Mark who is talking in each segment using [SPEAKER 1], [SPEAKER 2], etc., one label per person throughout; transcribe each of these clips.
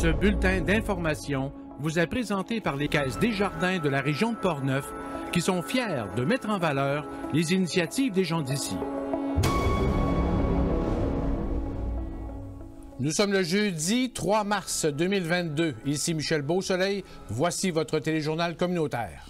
[SPEAKER 1] Ce bulletin d'information vous est présenté par les Caisses Desjardins de la région de Portneuf qui sont fiers de mettre en valeur les initiatives des gens d'ici. Nous sommes le jeudi 3 mars 2022. Ici Michel Beausoleil. Voici votre téléjournal communautaire.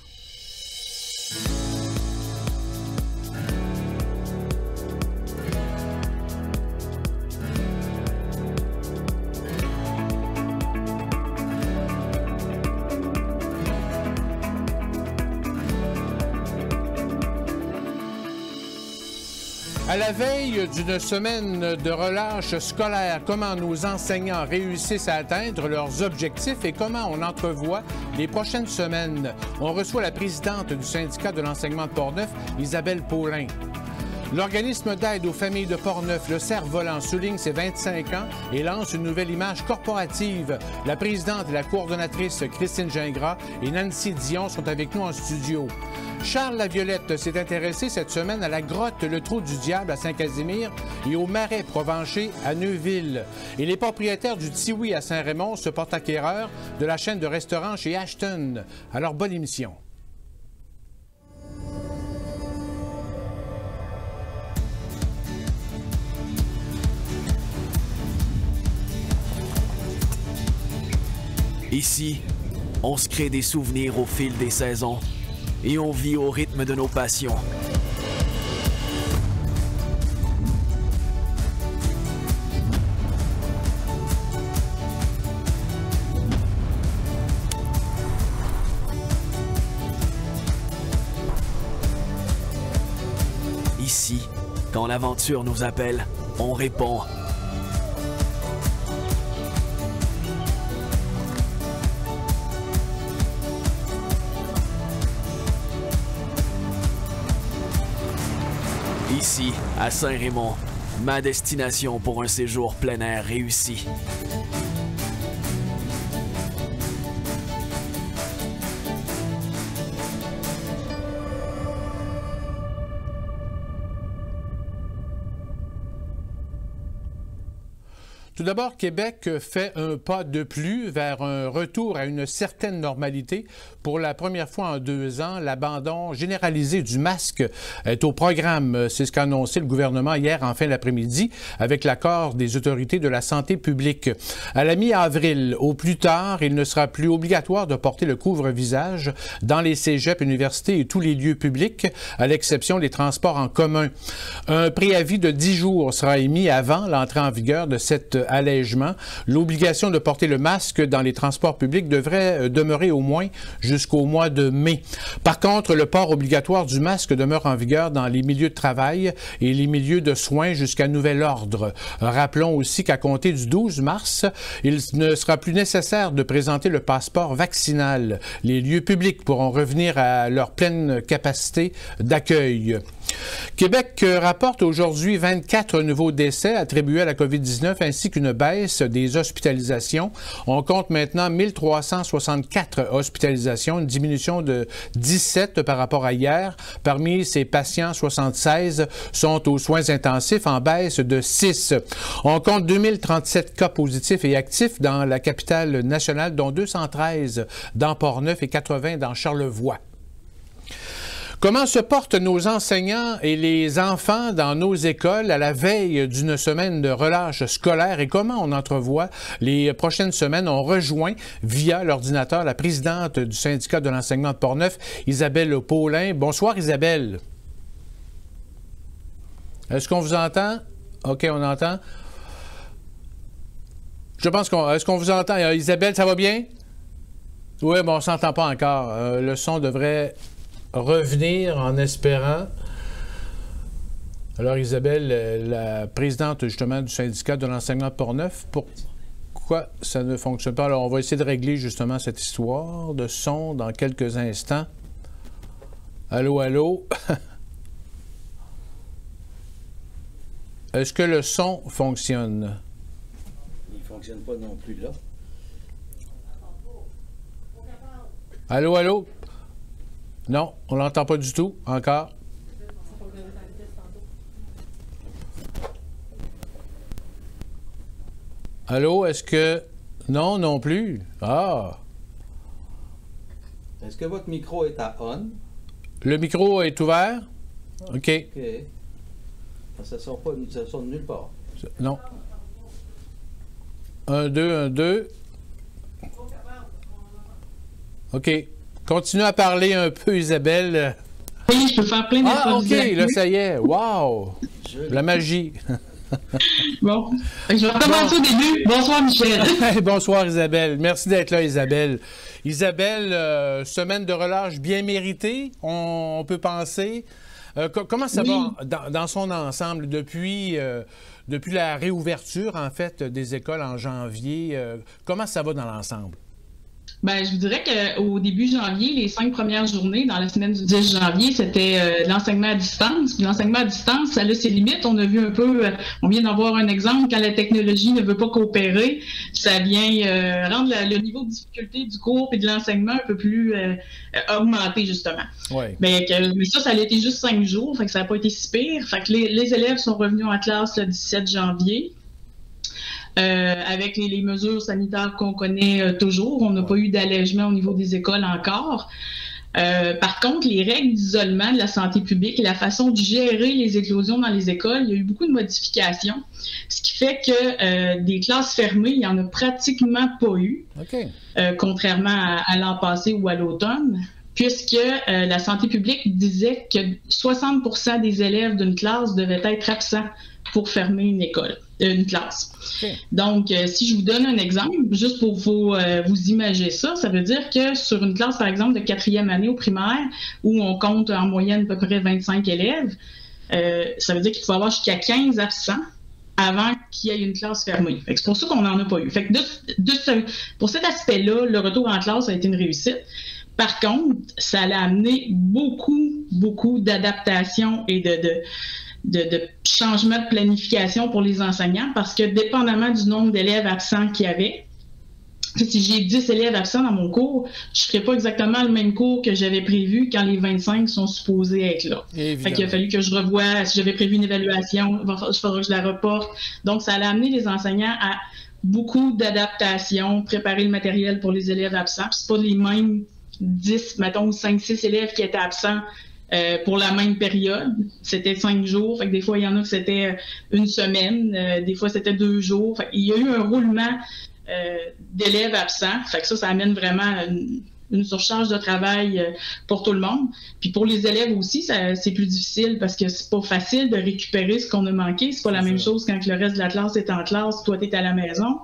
[SPEAKER 1] À la veille d'une semaine de relâche scolaire, comment nos enseignants réussissent à atteindre leurs objectifs et comment on entrevoit les prochaines semaines. On reçoit la présidente du syndicat de l'enseignement de Portneuf, Isabelle Paulin. L'organisme d'aide aux familles de Portneuf, le Cerf-Volant, souligne ses 25 ans et lance une nouvelle image corporative. La présidente et la coordonnatrice Christine Gingras et Nancy Dion sont avec nous en studio. Charles Laviolette s'est intéressé cette semaine à la grotte Le Trou du Diable à Saint-Casimir et au Marais Provencher à Neuville. Et les propriétaires du Tiwi à Saint-Raymond se portent acquéreurs de la chaîne de restaurants chez Ashton. Alors, bonne émission.
[SPEAKER 2] Ici, on se crée des souvenirs au fil des saisons et on vit au rythme de nos passions. Ici, quand l'aventure nous appelle, on répond. Ici, à Saint-Raymond, ma destination pour un séjour plein air réussi.
[SPEAKER 1] Tout d'abord, Québec fait un pas de plus vers un retour à une certaine normalité. Pour la première fois en 2 ans, l'abandon généralisé du masque est au programme. C'est ce qu'a annoncé le gouvernement hier en fin d'après-midi avec l'accord des autorités de la santé publique. À la mi-avril, au plus tard, il ne sera plus obligatoire de porter le couvre-visage dans les cégeps, universités et tous les lieux publics, à l'exception des transports en commun. Un préavis de 10 jours sera émis avant l'entrée en vigueur de cet allègement. L'obligation de porter le masque dans les transports publics devrait demeurer au moins jusqu'au mois de mai. Par contre, le port obligatoire du masque demeure en vigueur dans les milieux de travail et les milieux de soins jusqu'à nouvel ordre. Rappelons aussi qu'à compter du 12 mars, il ne sera plus nécessaire de présenter le passeport vaccinal. Les lieux publics pourront revenir à leur pleine capacité d'accueil. Québec rapporte aujourd'hui 24 nouveaux décès attribués à la COVID-19 ainsi qu'une baisse des hospitalisations. On compte maintenant 1364 hospitalisations, une diminution de 17 par rapport à hier. Parmi ces patients, 76 sont aux soins intensifs, en baisse de 6. On compte 2037 cas positifs et actifs dans la capitale nationale, dont 213 dans Portneuf et 80 dans Charlevoix. Comment se portent nos enseignants et les enfants dans nos écoles à la veille d'une semaine de relâche scolaire et comment on entrevoit les prochaines semaines? On rejoint via l'ordinateur la présidente du syndicat de l'enseignement de Portneuf, Isabelle Paulin. Bonsoir Isabelle. Est-ce qu'on vous entend? OK, on entend. Je pense qu'on... Est-ce qu'on vous entend? Isabelle, ça va bien? Oui, bon, on ne s'entend pas encore. Le son devrait revenir en espérant. Alors Isabelle, la présidente justement du syndicat de l'enseignement de Portneuf, pourquoi ça ne fonctionne pas? Alors on va essayer de régler justement cette histoire de son dans quelques instants. Allô, allô? Est-ce que le son fonctionne?
[SPEAKER 3] Il ne fonctionne pas non plus là.
[SPEAKER 1] Allô, allô? Non, on l'entend pas du tout, encore. Allô, est-ce que... Non, non plus. Ah!
[SPEAKER 3] Est-ce que votre micro est à on?
[SPEAKER 1] Le micro est ouvert? OK.
[SPEAKER 3] OK. Ça ne sort de nulle part.
[SPEAKER 1] Non. 1, 2, 1, 2. OK. Continue à parler un peu, Isabelle.
[SPEAKER 4] Oui, je peux faire plein de choses.
[SPEAKER 1] Ah, OK, là, ça y est. Wow! La magie.
[SPEAKER 4] Bon, je vais recommencer au début. Bonsoir, Michel.
[SPEAKER 1] Bonsoir, Isabelle. Merci d'être là, Isabelle. Isabelle, semaine de relâche bien méritée, on peut penser. Comment ça va dans son ensemble depuis la réouverture, en fait, des écoles en janvier? Comment ça va dans l'ensemble?
[SPEAKER 4] Ben, je vous dirais qu'au début janvier, les 5 premières journées, dans la semaine du 10 janvier, c'était l'enseignement à distance. Puis l'enseignement à distance, ça a ses limites. On a vu un peu, on vient d'en voir un exemple, quand la technologie ne veut pas coopérer, ça vient rendre le niveau de difficulté du cours et de l'enseignement un peu plus augmenté, justement.
[SPEAKER 1] Ouais.
[SPEAKER 4] Mais ça a été juste 5 jours, fait que ça n'a pas été si pire. Fait que les élèves sont revenus en classe le 17 janvier. Avec les mesures sanitaires qu'on connaît toujours. On n'a pas eu d'allègement au niveau des écoles encore. Par contre, les règles d'isolement de la santé publique et la façon de gérer les éclosions dans les écoles, il y a eu beaucoup de modifications, ce qui fait que des classes fermées, il n'y en a pratiquement pas eu, contrairement à l'an passé ou à l'automne, puisque la santé publique disait que 60% des élèves d'une classe devaient être absents pour fermer une classe. Okay. Donc, si je vous donne un exemple, juste pour vous imager ça, ça veut dire que sur une classe, par exemple, de 4e année au primaire, où on compte en moyenne à peu près 25 élèves, ça veut dire qu'il faut avoir jusqu'à 15 absents avant qu'il y ait une classe fermée. C'est pour ça qu'on n'en a pas eu. Fait que pour cet aspect-là, le retour en classe a été une réussite. Par contre, ça a amené beaucoup d'adaptations et de changement de planification pour les enseignants parce que dépendamment du nombre d'élèves absents qu'il y avait, si j'ai 10 élèves absents dans mon cours, je ne ferai pas exactement le même cours que j'avais prévu quand les 25 sont supposés être là. Fait qu'il a fallu que je revoie, si j'avais prévu une évaluation, il faudra que je la reporte. Donc, ça a amené les enseignants à beaucoup d'adaptations, préparer le matériel pour les élèves absents. C'est pas les mêmes 10, mettons, 5-6 élèves qui étaient absents pour la même période. C'était 5 jours. Fait que des fois, il y en a que c'était une semaine. Des fois, c'était 2 jours. Fait il y a eu un roulement d'élèves absents. Fait que ça amène vraiment une surcharge de travail pour tout le monde. Puis pour les élèves aussi, c'est plus difficile parce que c'est pas facile de récupérer ce qu'on a manqué. C'est pas la même chose quand le reste de la classe est en classe, toi, tu es à la maison.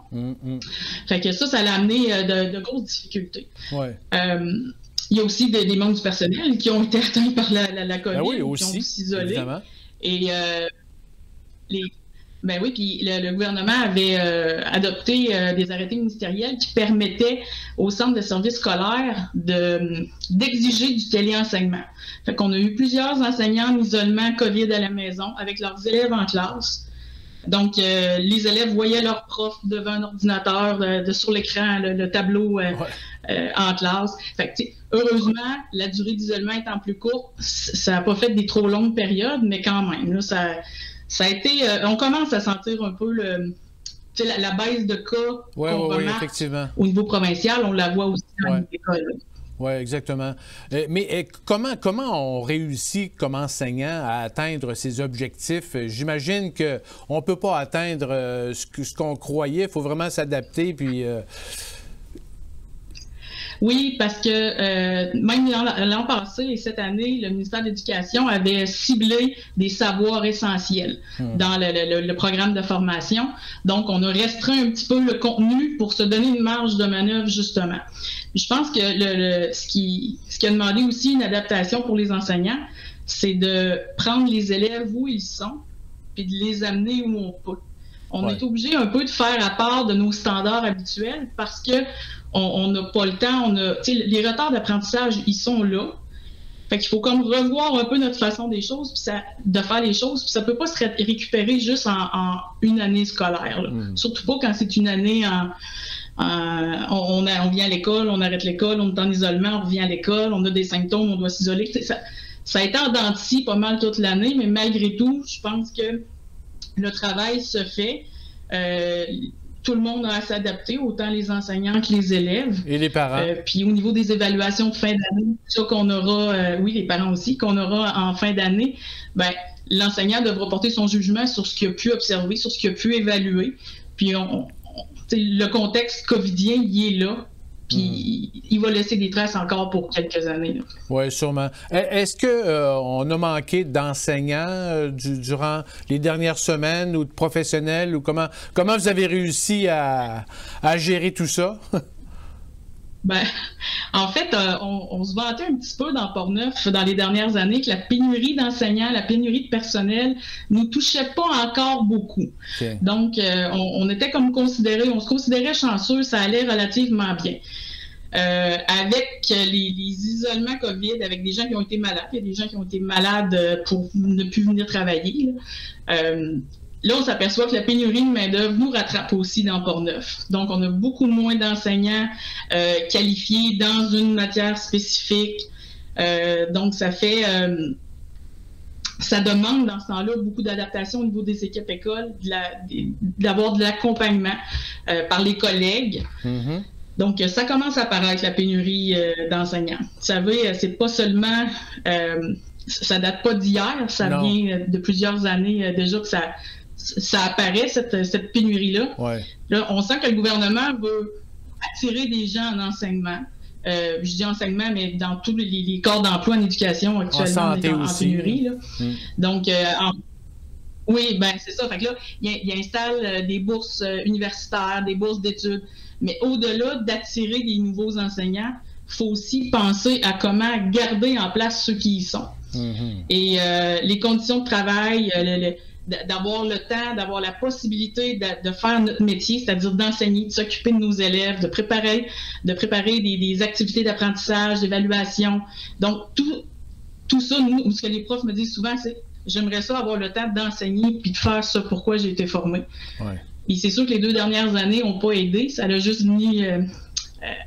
[SPEAKER 4] Fait que ça l'a amené de grosses difficultés.
[SPEAKER 1] Ouais.
[SPEAKER 4] Il y a aussi des membres du personnel qui ont été atteints par la COVID,
[SPEAKER 1] oui, aussi,
[SPEAKER 4] qui ont dû s'isoler.
[SPEAKER 1] Évidemment.
[SPEAKER 4] Et puis le gouvernement avait adopté des arrêtés ministériels qui permettaient aux centres de services scolaires d'exiger du téléenseignement. Fait qu'on a eu plusieurs enseignants en isolement COVID à la maison avec leurs élèves en classe. Donc, les élèves voyaient leur prof devant un ordinateur sur l'écran, le tableau en classe. Fait que, heureusement, la durée d'isolement étant plus courte, ça n'a pas fait des trop longues périodes, mais quand même, là, ça a été... on commence à sentir un peu la baisse de cas qu'on remarque au niveau provincial. On la voit aussi dans les écoles.
[SPEAKER 1] Oui, exactement. Mais comment on réussit comme enseignant à atteindre ces objectifs? J'imagine qu'on ne peut pas atteindre ce qu'on croyait. Il faut vraiment s'adapter. Puis,
[SPEAKER 4] Oui, parce que même l'an passé et cette année, le ministère de l'Éducation avait ciblé des savoirs essentiels dans le programme de formation. Donc, on a restreint un petit peu le contenu pour se donner une marge de manœuvre, justement. Je pense que ce qui a demandé aussi une adaptation pour les enseignants, c'est de prendre les élèves où ils sont puis de les amener où on peut. On est obligé un peu de faire à part de nos standards habituels parce que on n'a pas le temps. Les retards d'apprentissage, ils sont là. Fait qu'il faut comme revoir un peu notre façon de faire les choses. Puis ça peut pas se récupérer juste en une année scolaire. Surtout pas quand c'est une année on vient à l'école, on arrête l'école, on est en isolement, on revient à l'école, on a des symptômes, on doit s'isoler. Ça a été en dents de scie pas mal toute l'année, mais malgré tout, je pense que le travail se fait. tout le monde a à s'adapter, autant les enseignants que les élèves.
[SPEAKER 1] Et les parents.
[SPEAKER 4] Puis au niveau des évaluations de fin d'année, ça qu'on aura, oui, les parents aussi, qu'on aura en fin d'année, ben, l'enseignant devra porter son jugement sur ce qu'il a pu observer, sur ce qu'il a pu évaluer. Puis le contexte covidien, il est là. Puis il va laisser des traces encore pour quelques années.
[SPEAKER 1] Oui, sûrement. Est-ce qu'on a manqué d'enseignants durant les dernières semaines ou de professionnels? Ou comment vous avez réussi à gérer tout ça?
[SPEAKER 4] Ben, en fait, on se vantait un petit peu dans Portneuf dans les dernières années que la pénurie d'enseignants, la pénurie de personnel nous touchait pas encore beaucoup. Okay. Donc, on était comme on se considérait chanceux, ça allait relativement bien. Avec les isolements COVID, avec des gens qui ont été malades, il y a des gens qui ont été malades pour ne plus venir travailler. Là, on s'aperçoit que la pénurie de main-d'œuvre nous rattrape aussi dans Portneuf. Donc, on a beaucoup moins d'enseignants qualifiés dans une matière spécifique. Donc, ça fait... ça demande dans ce temps-là beaucoup d'adaptation au niveau des équipes écoles, d'avoir de l'accompagnement par les collègues. Mm-hmm. Donc, ça commence à apparaître, la pénurie d'enseignants. Vous savez, c'est pas seulement... ça date pas d'hier, ça vient de plusieurs années déjà que ça apparaît, cette pénurie-là. Ouais. Là, on sent que le gouvernement veut attirer des gens en enseignement. Je dis enseignement, mais dans tous les corps d'emploi en éducation actuellement, on est en pénurie. Là. Donc, oui, ben c'est ça. Fait que là, il installe des bourses universitaires, des bourses d'études. Mais au-delà d'attirer des nouveaux enseignants, il faut aussi penser à comment garder en place ceux qui y sont. Et les conditions de travail, d'avoir le temps, d'avoir la possibilité de faire notre métier, c'est-à-dire d'enseigner, de s'occuper de nos élèves, de préparer des activités d'apprentissage, d'évaluation. Donc, tout ça, nous, ce que les profs me disent souvent, c'est « j'aimerais ça avoir le temps d'enseigner puis de faire ça pourquoi j'ai été formé. Ouais. » Et c'est sûr que les 2 dernières années n'ont pas aidé. Ça a juste mis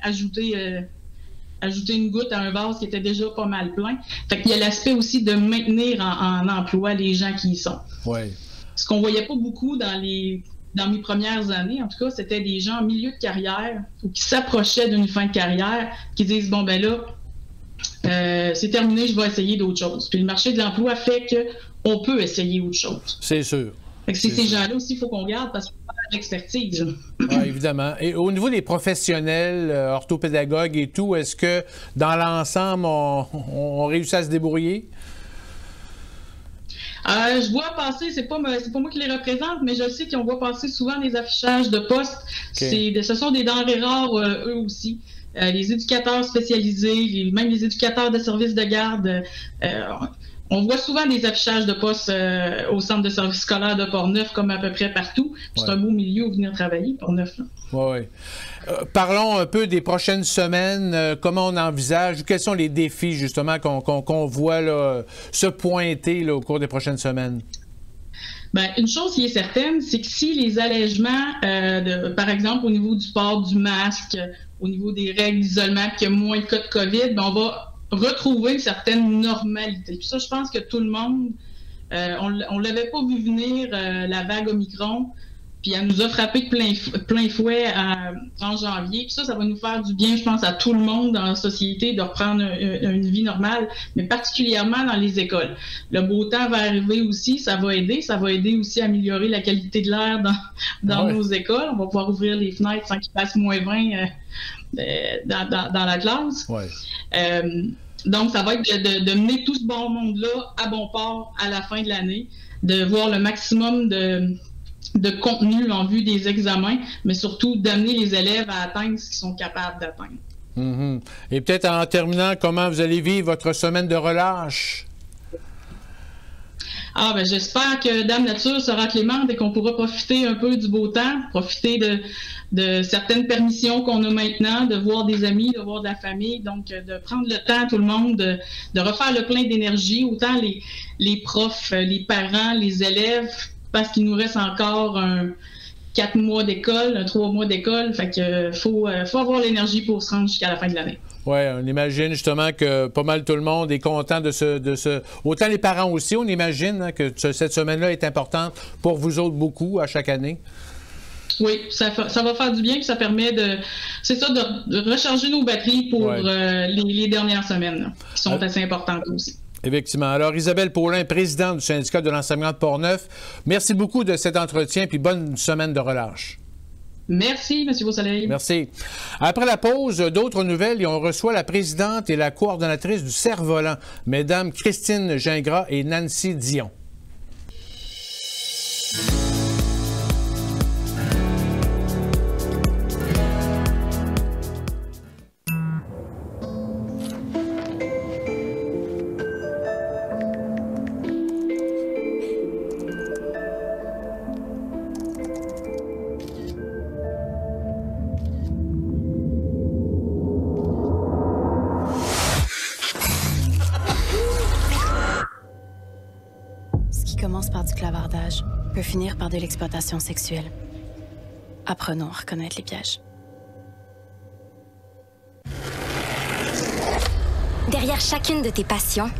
[SPEAKER 4] ajouter une goutte à un vase qui était déjà pas mal plein. Fait qu'il y a l'aspect aussi de maintenir en emploi les gens qui y sont. Ouais. Ce qu'on voyait pas beaucoup dans mes premières années, en tout cas, c'était des gens en milieu de carrière ou qui s'approchaient d'une fin de carrière, qui disent « bon, ben là, c'est terminé, je vais essayer d'autres choses. » Puis le marché de l'emploi fait qu'on peut essayer autre chose.
[SPEAKER 1] C'est sûr.
[SPEAKER 4] Fait que c'est ces gens-là aussi, il faut qu'on garde parce qu'on a l'expertise.
[SPEAKER 1] Oui, évidemment. Et au niveau des professionnels, orthopédagogues et tout, est-ce que dans l'ensemble, on réussit à se débrouiller?
[SPEAKER 4] Je vois passer, c'est pas moi qui les représente, mais je sais qu'on voit passer souvent des affichages de postes. Okay. Ce sont des denrées rares, eux aussi. Les éducateurs spécialisés, même les éducateurs de services de garde. On voit souvent des affichages de postes au centre de services scolaires de Portneuf, comme à peu près partout. C'est un beau milieu où venir travailler, Portneuf.
[SPEAKER 1] Oui. Parlons un peu des prochaines semaines. Comment on envisage, quels sont les défis, justement, qu'on voit là, se pointer là, au cours des prochaines semaines?
[SPEAKER 4] Bien, une chose qui est certaine, c'est que si les allègements, par exemple, au niveau du port du masque, au niveau des règles d'isolement, puis qu'il y a moins de cas de COVID, bien, on va retrouver une certaine normalité. Puis ça, je pense que tout le monde, on l'avait pas vu venir, la vague Omicron, puis elle nous a frappé de plein fouet en janvier. Puis ça va nous faire du bien, je pense, à tout le monde dans la société de reprendre une vie normale, mais particulièrement dans les écoles. Le beau temps va arriver aussi, ça va aider aussi à améliorer la qualité de l'air dans nos écoles. On va pouvoir ouvrir les fenêtres sans qu'il fasse moins 20 dans la classe. Ouais. Donc, ça va être de mener tout ce bon monde-là à bon port à la fin de l'année, de voir le maximum de contenu en vue des examens, mais surtout d'amener les élèves à atteindre ce qu'ils sont capables d'atteindre.
[SPEAKER 1] Mm-hmm. Et peut-être en terminant, comment vous allez vivre votre semaine de relâche?
[SPEAKER 4] Ah, ben j'espère que Dame Nature sera clémente et qu'on pourra profiter un peu du beau temps, profiter de certaines permissions qu'on a maintenant, de voir des amis, de voir de la famille, donc de prendre le temps, tout le monde, de refaire le plein d'énergie, autant les profs, les parents, les élèves, parce qu'il nous reste encore 4 mois d'école, 3 mois d'école, fait que faut avoir l'énergie pour se rendre jusqu'à la fin de l'année.
[SPEAKER 1] Oui, on imagine justement que pas mal tout le monde est content de ce... Autant les parents aussi, on imagine que cette semaine-là est importante pour vous autres beaucoup à chaque année.
[SPEAKER 4] Oui, ça va faire du bien, puis ça permet de recharger nos batteries pour les dernières semaines, là, qui sont assez importantes aussi.
[SPEAKER 1] Effectivement. Alors, Isabelle Paulin, présidente du syndicat de l'enseignement de Portneuf, merci beaucoup de cet entretien, puis bonne semaine de relâche.
[SPEAKER 4] Merci, M. Beausoleil.
[SPEAKER 1] Merci. Après la pause, d'autres nouvelles, et on reçoit la présidente et la coordonnatrice du Cerf-Volant, Mesdames Christine Gingras et Nancy Dion.
[SPEAKER 5] Peut finir par de l'exploitation sexuelle. Apprenons à reconnaître les pièges.
[SPEAKER 6] Derrière chacune de tes passions,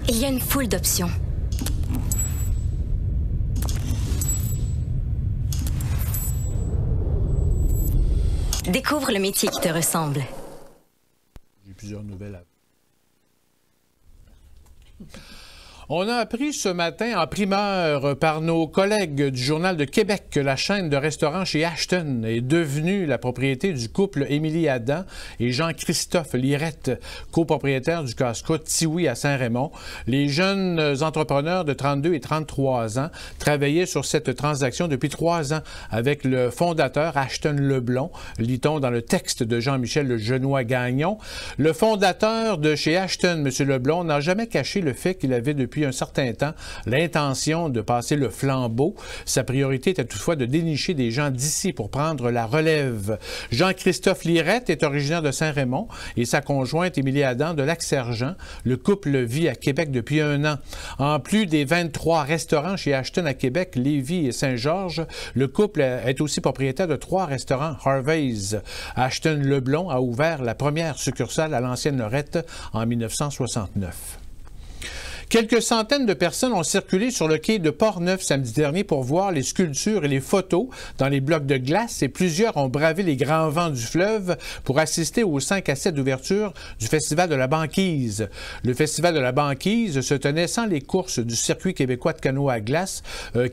[SPEAKER 6] il y a une foule d'options. Découvre le métier qui te ressemble.
[SPEAKER 1] J'ai plusieurs nouvelles à... On a appris ce matin en primeur par nos collègues du Journal de Québec que la chaîne de restaurants chez Ashton est devenue la propriété du couple Émilie Adam et Jean-Christophe Lirette, copropriétaires du casse-croûte Tiwi à Saint-Raymond. Les jeunes entrepreneurs de 32 et 33 ans travaillaient sur cette transaction depuis 3 ans avec le fondateur Ashton Leblond, lit-on dans le texte de Jean-Michel Genois-Gagnon. Le fondateur de chez Ashton, M. Leblond, n'a jamais caché le fait qu'il avait depuis un certain temps l'intention de passer le flambeau. Sa priorité était toutefois de dénicher des gens d'ici pour prendre la relève. Jean-Christophe Lirette est originaire de Saint-Raymond et sa conjointe Émilie Adam de Lac-Sergent. Le couple vit à Québec depuis 1 an. En plus des 23 restaurants chez Ashton à Québec, Lévis et Saint-Georges, le couple est aussi propriétaire de 3 restaurants Harvey's. Ashton Leblond a ouvert la première succursale à l'ancienne Lorette en 1969. Quelques centaines de personnes ont circulé sur le quai de Portneuf samedi dernier pour voir les sculptures et les photos dans les blocs de glace et plusieurs ont bravé les grands vents du fleuve pour assister aux 5 à 7 d'ouverture du Festival de la Banquise. Le Festival de la Banquise se tenait sans les courses du circuit québécois de canoë à glace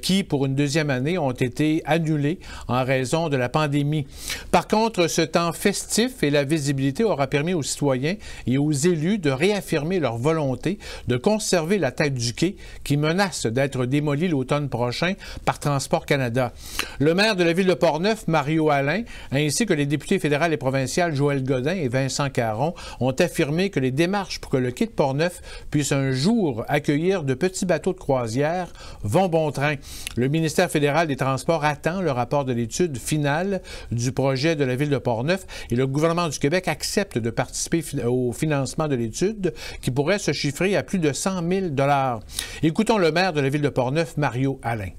[SPEAKER 1] qui, pour une 2e année, ont été annulées en raison de la pandémie. Par contre, ce temps festif et la visibilité aura permis aux citoyens et aux élus de réaffirmer leur volonté de conserver la tête du quai qui menace d'être démolie l'automne prochain par Transport Canada. Le maire de la ville de Portneuf, Mario Alain, ainsi que les députés fédérales et provinciales Joël Godin et Vincent Caron ont affirmé que les démarches pour que le quai de Portneuf puisse un jour accueillir de petits bateaux de croisière vont bon train. Le ministère fédéral des Transports attend le rapport de l'étude finale du projet de la ville de Portneuf et le gouvernement du Québec accepte de participer au financement de l'étude qui pourrait se chiffrer à plus de 100 000 $. Écoutons le maire de la ville de Portneuf, Mario Alain.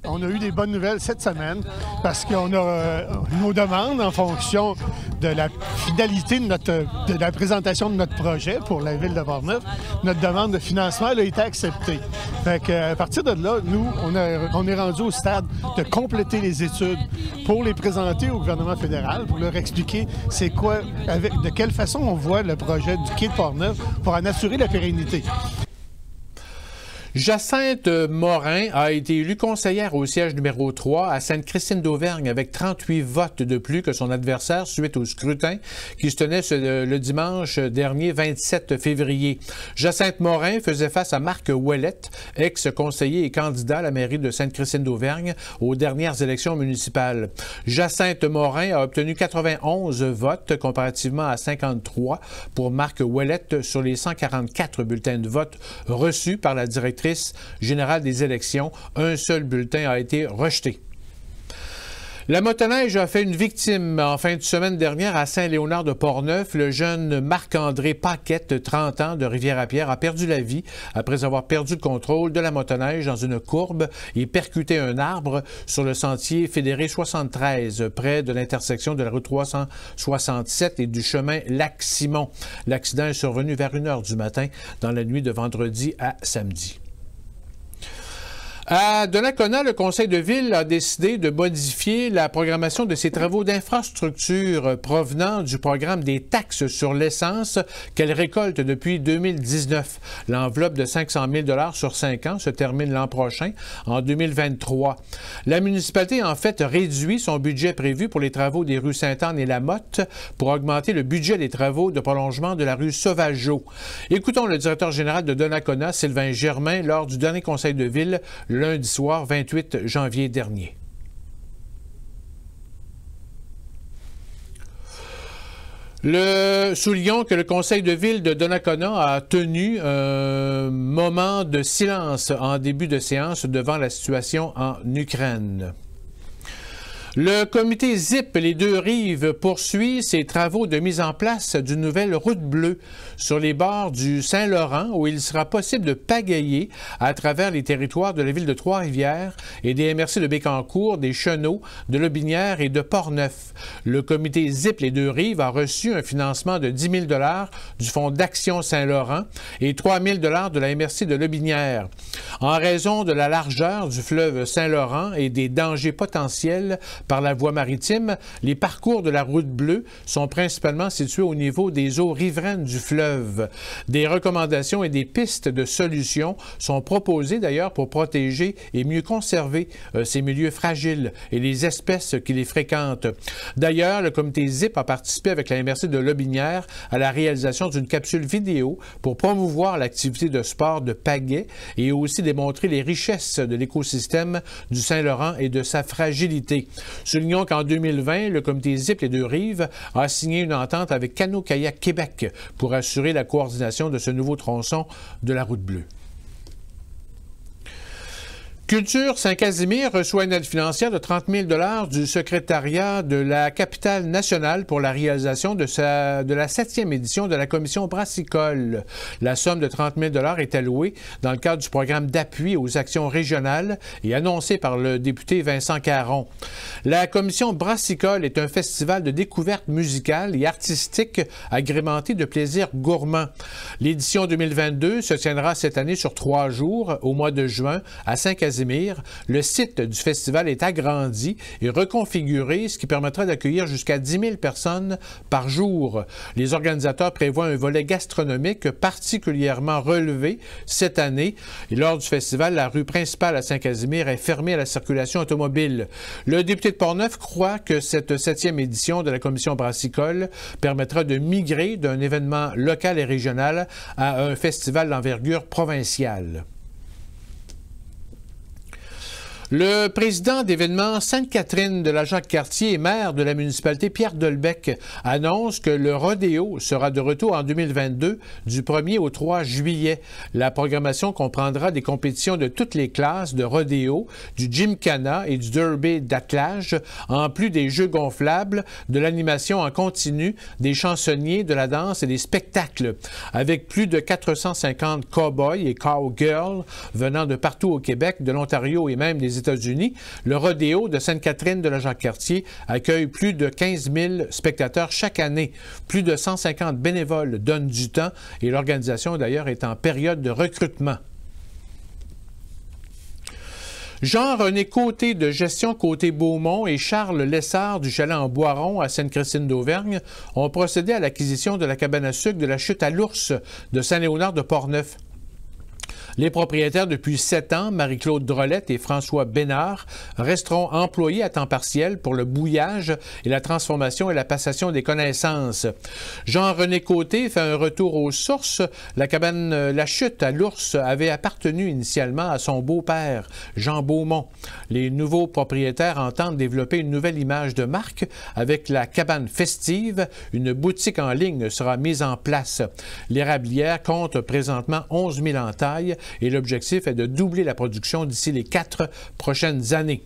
[SPEAKER 7] On a eu des bonnes nouvelles cette semaine parce qu'on a nos demandes en fonction de la finalité de la présentation de notre projet pour la ville de Portneuf. Notre demande de financement elle a été acceptée. Fait qu'à partir de là, nous, on est rendu au stade de compléter les études pour les présenter au gouvernement fédéral, pour leur expliquer c'est quoi, de quelle façon on voit le projet du quai de Portneuf pour en assurer la pérennité.
[SPEAKER 1] Jacinthe Morin a été élue conseillère au siège numéro 3 à Sainte-Christine d'Auvergne avec 38 votes de plus que son adversaire suite au scrutin qui se tenait le dimanche dernier 27 février. Jacinthe Morin faisait face à Marc Ouellette, ex-conseiller et candidat à la mairie de Sainte-Christine d'Auvergne aux dernières élections municipales. Jacinthe Morin a obtenu 91 votes comparativement à 53 pour Marc Ouellette sur les 144 bulletins de vote reçus par la directrice générale des élections. Un seul bulletin a été rejeté. La motoneige a fait une victime en fin de semaine dernière à Saint-Léonard de Portneuf. Le jeune Marc-André Paquette, 30 ans, de Rivière-à-Pierre, a perdu la vie après avoir perdu le contrôle de la motoneige dans une courbe et percuté un arbre sur le sentier fédéré 73, près de l'intersection de la route 367 et du chemin Lac-Simon. L'accident est survenu vers 1 h du matin dans la nuit de vendredi à samedi. À Donnacona, le conseil de ville a décidé de modifier la programmation de ses travaux d'infrastructure provenant du programme des taxes sur l'essence qu'elle récolte depuis 2019. L'enveloppe de 500 000 $ sur 5 ans se termine l'an prochain, en 2023. La municipalité a en fait réduit son budget prévu pour les travaux des rues Sainte-Anne et Lamotte pour augmenter le budget des travaux de prolongement de la rue Sauvageau. Écoutons le directeur général de Donnacona, Sylvain Germain, lors du dernier conseil de ville, lundi soir 28 janvier dernier. Soulignons que le conseil de ville de Donnacona a tenu un moment de silence en début de séance devant la situation en Ukraine. Le comité ZIP Les Deux Rives poursuit ses travaux de mise en place d'une nouvelle route bleue sur les bords du Saint-Laurent où il sera possible de pagayer à travers les territoires de la ville de Trois-Rivières et des MRC de Bécancour, des Chenaux, de Lobinière et de Portneuf. Le comité ZIP Les Deux Rives a reçu un financement de 10 000 $ du Fonds d'Action Saint-Laurent et 3 000 $ de la MRC de Lobinière. En raison de la largeur du fleuve Saint-Laurent et des dangers potentiels par la voie maritime, les parcours de la route bleue sont principalement situés au niveau des eaux riveraines du fleuve. Des recommandations et des pistes de solutions sont proposées d'ailleurs pour protéger et mieux conserver ces milieux fragiles et les espèces qui les fréquentent. D'ailleurs, le comité ZIP a participé avec la MRC de Lobinière à la réalisation d'une capsule vidéo pour promouvoir l'activité de sport de pagaie et aussi démontrer les richesses de l'écosystème du Saint-Laurent et de sa fragilité. Soulignons qu'en 2020, le comité ZIP Les Deux Rives a signé une entente avec Cano-Kayak Québec pour assurer la coordination de ce nouveau tronçon de la route bleue. Culture Saint-Casimir reçoit une aide financière de 30 000 $ du secrétariat de la capitale nationale pour la réalisation de la 7e édition de la commission brassicole. La somme de 30 000 $ est allouée dans le cadre du programme d'appui aux actions régionales et annoncée par le député Vincent Caron. La commission brassicole est un festival de découverte musicale et artistique agrémenté de plaisirs gourmands. L'édition 2022 se tiendra cette année sur 3 jours au mois de juin à Saint-Casimir. Le site du festival est agrandi et reconfiguré, ce qui permettra d'accueillir jusqu'à 10 000 personnes par jour. Les organisateurs prévoient un volet gastronomique particulièrement relevé cette année. Et lors du festival, la rue principale à Saint-Casimir est fermée à la circulation automobile. Le député de Portneuf croit que cette 7e édition de la commission brassicole permettra de migrer d'un événement local et régional à un festival d'envergure provinciale. Le président d'événements Sainte-Catherine de la Jacques-Cartier et maire de la municipalité Pierre Delbecq annonce que le rodéo sera de retour en 2022 du 1er au 3 juillet. La programmation comprendra des compétitions de toutes les classes de rodéo, du gymkhana et du derby d'attelage, en plus des jeux gonflables, de l'animation en continu, des chansonniers, de la danse et des spectacles. Avec plus de 450 cow-boys et cow-girls venant de partout au Québec, de l'Ontario et même des États-Unis, le rodéo de Sainte-Catherine de la Jacques-Cartier accueille plus de 15 000 spectateurs chaque année. Plus de 150 bénévoles donnent du temps et l'organisation d'ailleurs est en période de recrutement. Jean-René Côté de Gestion Côté Beaumont et Charles Lessard du chalet en Boiron à Sainte-Christine d'Auvergne ont procédé à l'acquisition de la cabane à sucre de la Chute à l'Ours de Saint-Léonard de Portneuf. Les propriétaires depuis 7 ans, Marie-Claude Drolette et François Bénard, resteront employés à temps partiel pour le bouillage et la transformation et la passation des connaissances. Jean-René Côté fait un retour aux sources. La cabane La Chute à l'Ours avait appartenu initialement à son beau-père, Jean Beaumont. Les nouveaux propriétaires entendent développer une nouvelle image de marque avec la cabane festive. Une boutique en ligne sera mise en place. L'érablière compte présentement 11 000 entailles et l'objectif est de doubler la production d'ici les 4 prochaines années.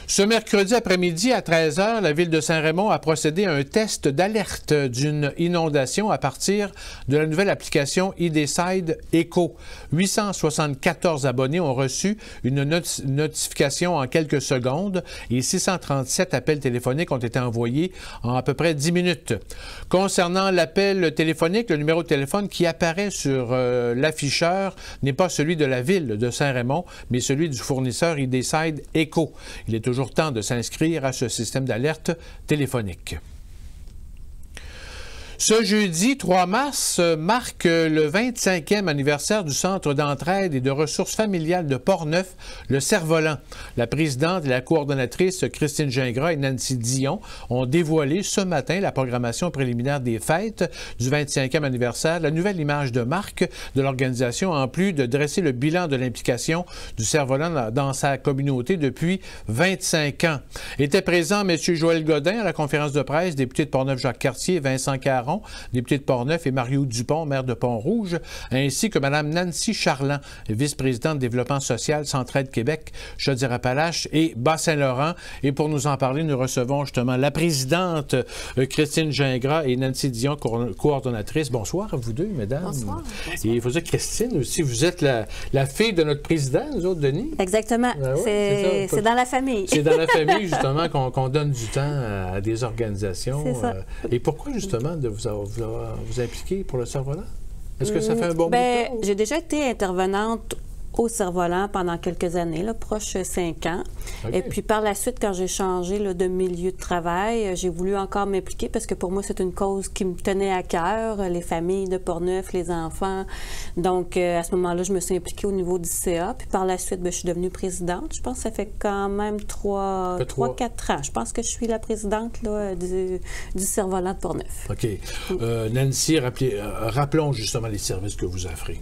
[SPEAKER 1] Ce mercredi après-midi à 13h, la ville de Saint-Raymond a procédé à un test d'alerte d'une inondation à partir de la nouvelle application IDside Eco. 874 abonnés ont reçu une notification en quelques secondes et 637 appels téléphoniques ont été envoyés en à peu près 10 minutes. Concernant l'appel téléphonique, le numéro de téléphone qui apparaît sur l'afficheur n'est pas celui de la ville de Saint-Raymond, mais celui du fournisseur IDside Eco. Il est toujours temps de s'inscrire à ce système d'alerte téléphonique. Ce jeudi 3 mars marque le 25e anniversaire du Centre d'entraide et de ressources familiales de Portneuf, le Cerf-Volant. La présidente et la coordonnatrice Christine Gingras et Nancy Dion ont dévoilé ce matin la programmation préliminaire des fêtes du 25e anniversaire, la nouvelle image de marque de l'organisation, en plus de dresser le bilan de l'implication du Cerf-Volant dans sa communauté depuis 25 ans. Étaient présents M. Joël Godin à la conférence de presse, député de Portneuf-Jacques-Cartier, Vincent Caron, député de Portneuf, et Mario Dupont, maire de Pont-Rouge, ainsi que Mme Nancy Charland, vice-présidente de développement social Centraide Québec, Chaudière-Appalaches et Bas-Saint-Laurent. Et pour nous en parler, nous recevons justement la présidente Christine Gingras et Nancy Dion, coordonnatrice. Bonsoir à vous deux, mesdames.
[SPEAKER 8] Bonsoir.
[SPEAKER 1] Et il faut dire, Christine aussi, vous êtes la fille de notre président, nous autres, Denis.
[SPEAKER 8] Exactement.
[SPEAKER 1] Ah ouais,
[SPEAKER 8] c'est dans la famille.
[SPEAKER 1] C'est dans la famille, justement, qu'on donne du temps à des organisations.
[SPEAKER 8] C'est ça.
[SPEAKER 1] Et pourquoi, justement, de vous impliquer pour le Cerf-Volant? Est-ce que ça fait un bon bout de temps?
[SPEAKER 8] J'ai déjà été intervenante au Cerf-Volant pendant quelques années, là, proche 5 ans. Okay. Et puis par la suite, quand j'ai changé là, de milieu de travail, j'ai voulu encore m'impliquer parce que pour moi, c'est une cause qui me tenait à cœur, les familles de Portneuf, les enfants. Donc, à ce moment-là, je me suis impliquée au niveau du CA. Puis par la suite, je suis devenue présidente. Je pense que ça fait quand même 3-4 ans. Je pense que je suis la présidente là, du Cerf-Volant de Portneuf.
[SPEAKER 1] OK. Nancy, rappelons justement les services que vous offrez.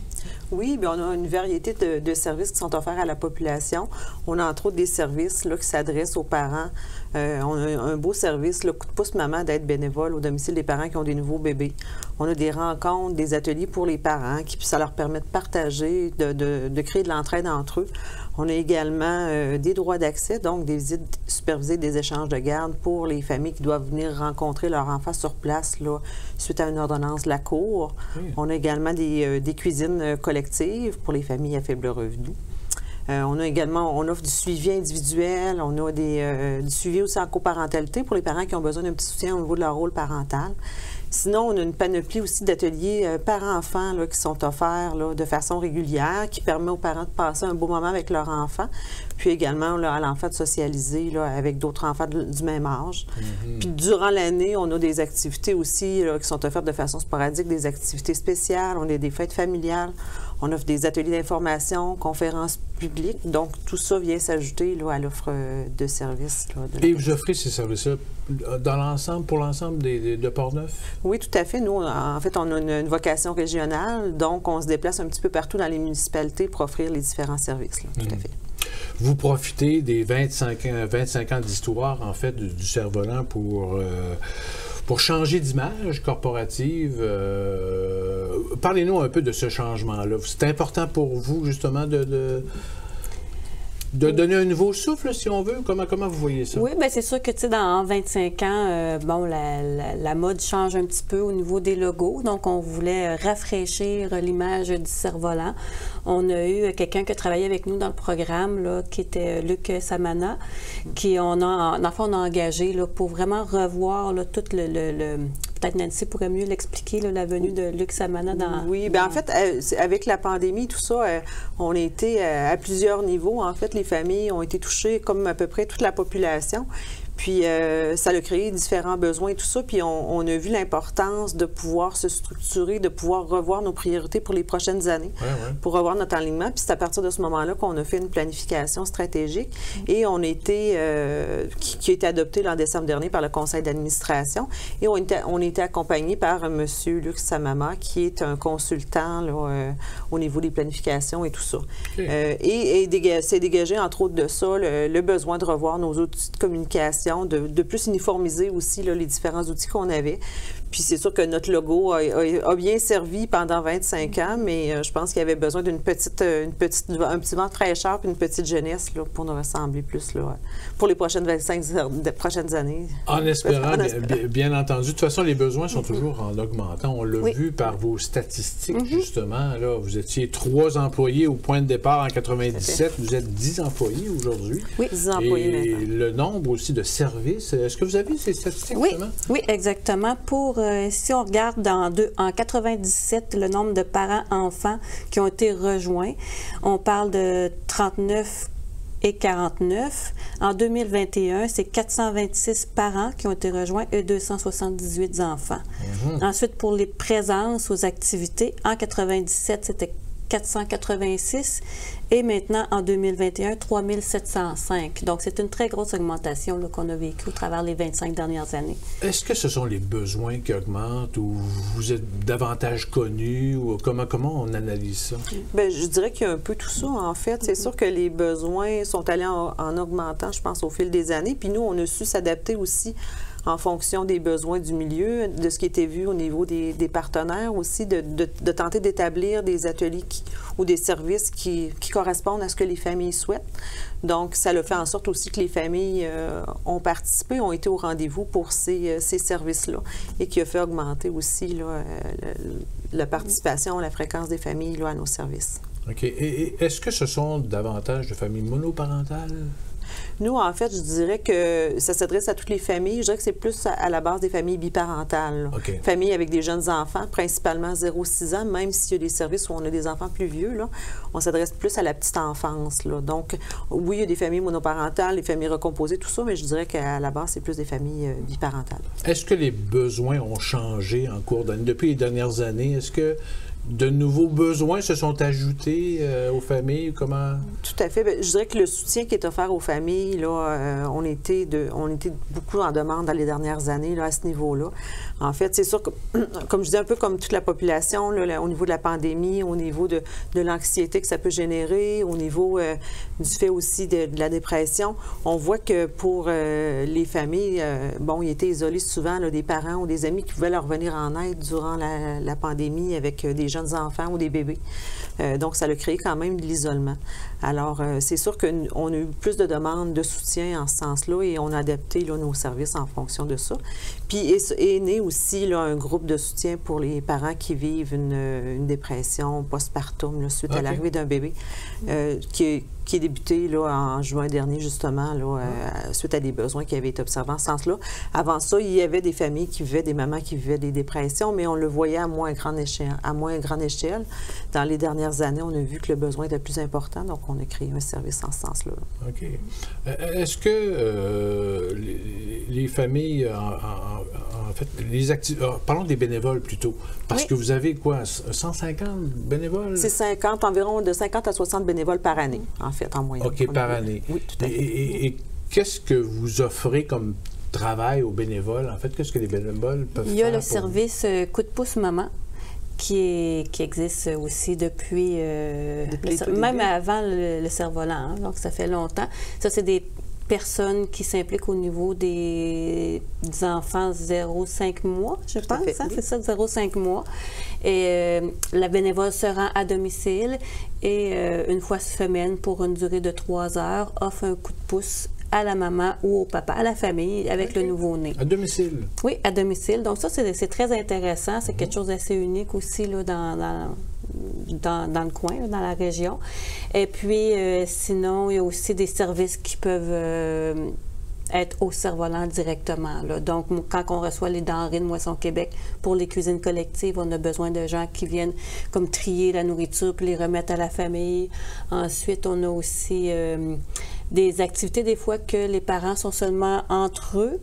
[SPEAKER 9] Oui, bien, on a une variété de services qui sont offerts à la population. On a entre autres des services là, qui s'adressent aux parents. On a un beau service, le coup de pouce maman d'aide bénévole au domicile des parents qui ont des nouveaux bébés. On a des rencontres, des ateliers pour les parents qui ça leur permet de partager, de créer de l'entraide entre eux. On a également des droits d'accès, donc des visites supervisées, des échanges de garde pour les familles qui doivent venir rencontrer leur enfant sur place là, suite à une ordonnance de la Cour. Oui. On a également des cuisines collectives pour les familles à faible revenu. On offre du suivi individuel, on a du suivi aussi en coparentalité pour les parents qui ont besoin d'un petit soutien au niveau de leur rôle parental. Sinon, on a une panoplie aussi d'ateliers parents-enfants qui sont offerts là, de façon régulière, qui permet aux parents de passer un beau moment avec leur enfant, puis également là, à l'enfant de socialiser là, avec d'autres enfants du même âge. Mm-hmm. Puis durant l'année, on a des activités aussi là, qui sont offertes de façon sporadique, des activités spéciales, on a des fêtes familiales, on offre des ateliers d'information, conférences publiques, donc tout ça vient s'ajouter à l'offre de services. Là,
[SPEAKER 1] et vous offrez ces services-là dans l'ensemble, pour l'ensemble de Portneuf?
[SPEAKER 9] Oui, tout à fait. Nous, en fait, on a une vocation régionale, donc on se déplace un petit peu partout dans les municipalités pour offrir les différents services. Là, tout à fait.
[SPEAKER 1] Vous profitez des 25 ans d'histoire, en fait, du Cerf-Volant pour changer d'image corporative. Parlez-nous un peu de ce changement-là. C'est important pour vous, justement, de donner un nouveau souffle, si on veut? Comment vous voyez ça?
[SPEAKER 8] Oui, bien c'est sûr que, tu sais, dans 25 ans, la mode change un petit peu au niveau des logos. Donc, on voulait rafraîchir l'image du Cerf-Volant. On a eu quelqu'un qui a travaillé avec nous dans le programme, là, qui était Luc Samana, on a engagé là, pour vraiment revoir là, tout peut-être Nancy pourrait mieux l'expliquer, la venue de Luc Samana dans...
[SPEAKER 9] Oui, bien en fait, avec la pandémie, tout ça, on a été à plusieurs niveaux. En fait, les familles ont été touchées comme à peu près toute la population. Puis, ça a créé différents besoins et tout ça. Puis, on a vu l'importance de pouvoir se structurer, de pouvoir revoir nos priorités pour les prochaines années, pour revoir notre alignement. Puis, c'est à partir de ce moment-là qu'on a fait une planification stratégique et on a été, qui a été adoptée en décembre dernier par le conseil d'administration. Et on a été accompagné par M. Luc Samama, qui est un consultant là, au niveau des planifications et tout ça. Okay. Et c'est dégagé, entre autres de ça, le besoin de revoir nos outils de communication population, de plus uniformiser aussi là, les différents outils qu'on avait. Puis c'est sûr que notre logo a bien servi pendant 25 ans, mais je pense qu'il y avait besoin un petit vent de fraîcheur puis une petite jeunesse là, pour nous ressembler plus là, pour les prochaines 25 prochaines années.
[SPEAKER 1] En espérant, bien entendu. De toute façon, les besoins sont toujours en augmentant. On l'a vu par vos statistiques, justement. Là, vous étiez 3 employés au point de départ en 97. Vous êtes 10 employés aujourd'hui.
[SPEAKER 9] Oui, 10 employés
[SPEAKER 1] Et
[SPEAKER 9] maintenant.
[SPEAKER 1] le nombre aussi de services. Est-ce que vous avez ces statistiques, justement?
[SPEAKER 8] Oui, exactement. Si on regarde en 97, le nombre de parents-enfants qui ont été rejoints, on parle de 39 et 49. En 2021, c'est 426 parents qui ont été rejoints et 278 enfants. Ensuite, pour les présences aux activités, en 97, c'était 486 et maintenant, en 2021, 3705. Donc, c'est une très grosse augmentation qu'on a vécue au travers les 25 dernières années.
[SPEAKER 1] Est-ce que ce sont les besoins qui augmentent ou vous êtes davantage connus ou comment on analyse ça?
[SPEAKER 9] Bien, je dirais qu'il y a un peu tout ça, en fait. C'est sûr que les besoins sont allés en augmentant, je pense, au fil des années. Puis nous, on a su s'adapter aussi en fonction des besoins du milieu, de ce qui était vu au niveau des partenaires aussi, de tenter d'établir des ateliers ou des services qui correspondent à ce que les familles souhaitent. Donc, ça le fait en sorte aussi que les familles ont participé, ont été au rendez-vous pour ces services-là et qui a fait augmenter aussi là, la participation, la fréquence des familles là, à nos services.
[SPEAKER 1] OK. Et est-ce que ce sont davantage de familles monoparentales?
[SPEAKER 9] Nous, en fait, je dirais que ça s'adresse à toutes les familles. Je dirais que c'est plus à la base des familles biparentales.
[SPEAKER 1] Okay.
[SPEAKER 9] Familles avec des jeunes enfants, principalement 0-6 ans, même s'il y a des services où on a des enfants plus vieux, là, on s'adresse plus à la petite enfance. Là. Donc, oui, il y a des familles monoparentales, des familles recomposées, tout ça, mais je dirais qu'à la base, c'est plus des familles biparentales.
[SPEAKER 1] Est-ce que les besoins ont changé en cours d'année? Depuis les dernières années, est-ce que de nouveaux besoins se sont ajoutés aux familles? Comment?
[SPEAKER 9] Tout à fait. Bien, je dirais que le soutien qui est offert aux familles, là, on était beaucoup en demande dans les dernières années là, à ce niveau-là. En fait, c'est sûr que, comme je dis, un peu comme toute la population, là, au niveau de la pandémie, au niveau de l'anxiété que ça peut générer, au niveau du fait aussi de la dépression, on voit que pour les familles, ils étaient isolés souvent là, des parents ou des amis qui pouvaient leur venir en aide durant la pandémie avec des jeunes enfants ou des bébés. Donc, ça a créé quand même de l'isolement. Alors, c'est sûr qu'on a eu plus de demandes de soutien en ce sens-là et on a adapté là, nos services en fonction de ça. Puis, est né aussi là, un groupe de soutien pour les parents qui vivent une dépression postpartum là, suite à l'arrivée d'un bébé qui est débuté là, en juin dernier, justement, là, suite à des besoins qui avaient été observés en ce sens-là. Avant ça, il y avait des familles qui vivaient, des mamans qui vivaient des dépressions, mais on le voyait à moins grande échelle. Dans les dernières années, on a vu que le besoin était plus important, donc on a créé un service en ce sens-là.
[SPEAKER 1] OK. Est-ce que les familles, en fait, parlons des bénévoles plutôt, parce que vous avez quoi, 150 bénévoles?
[SPEAKER 9] C'est environ de 50 à 60 bénévoles par année, en fait, en moyenne.
[SPEAKER 1] OK, par année.
[SPEAKER 9] Oui, tout à fait.
[SPEAKER 1] Et qu'est-ce que vous offrez comme travail aux bénévoles? En fait, qu'est-ce que les bénévoles peuvent faire?
[SPEAKER 8] Il y a le service Coup de pouce maman qui existe aussi depuis même avant le cerf-volant, hein, donc ça fait longtemps. Ça, c'est des personnes qui s'impliquent au niveau des enfants 0-5 mois, je pense, hein, c'est ça, 0-5 mois. Et la bénévole se rend à domicile et une fois semaine, pour une durée de 3 heures, offre un coup de pouce à la maman ou au papa, à la famille, avec le nouveau-né.
[SPEAKER 1] À domicile? Oui,
[SPEAKER 8] à domicile. Donc ça, c'est très intéressant. C'est quelque chose d'assez unique aussi là, dans le coin, là, dans la région. Et puis, sinon, il y a aussi des services qui peuvent être au cerf-volant directement. Là. Donc, quand on reçoit les denrées de Moisson Québec pour les cuisines collectives, on a besoin de gens qui viennent comme trier la nourriture puis les remettre à la famille. Ensuite, on a aussi des activités des fois que les parents sont seulement entre eux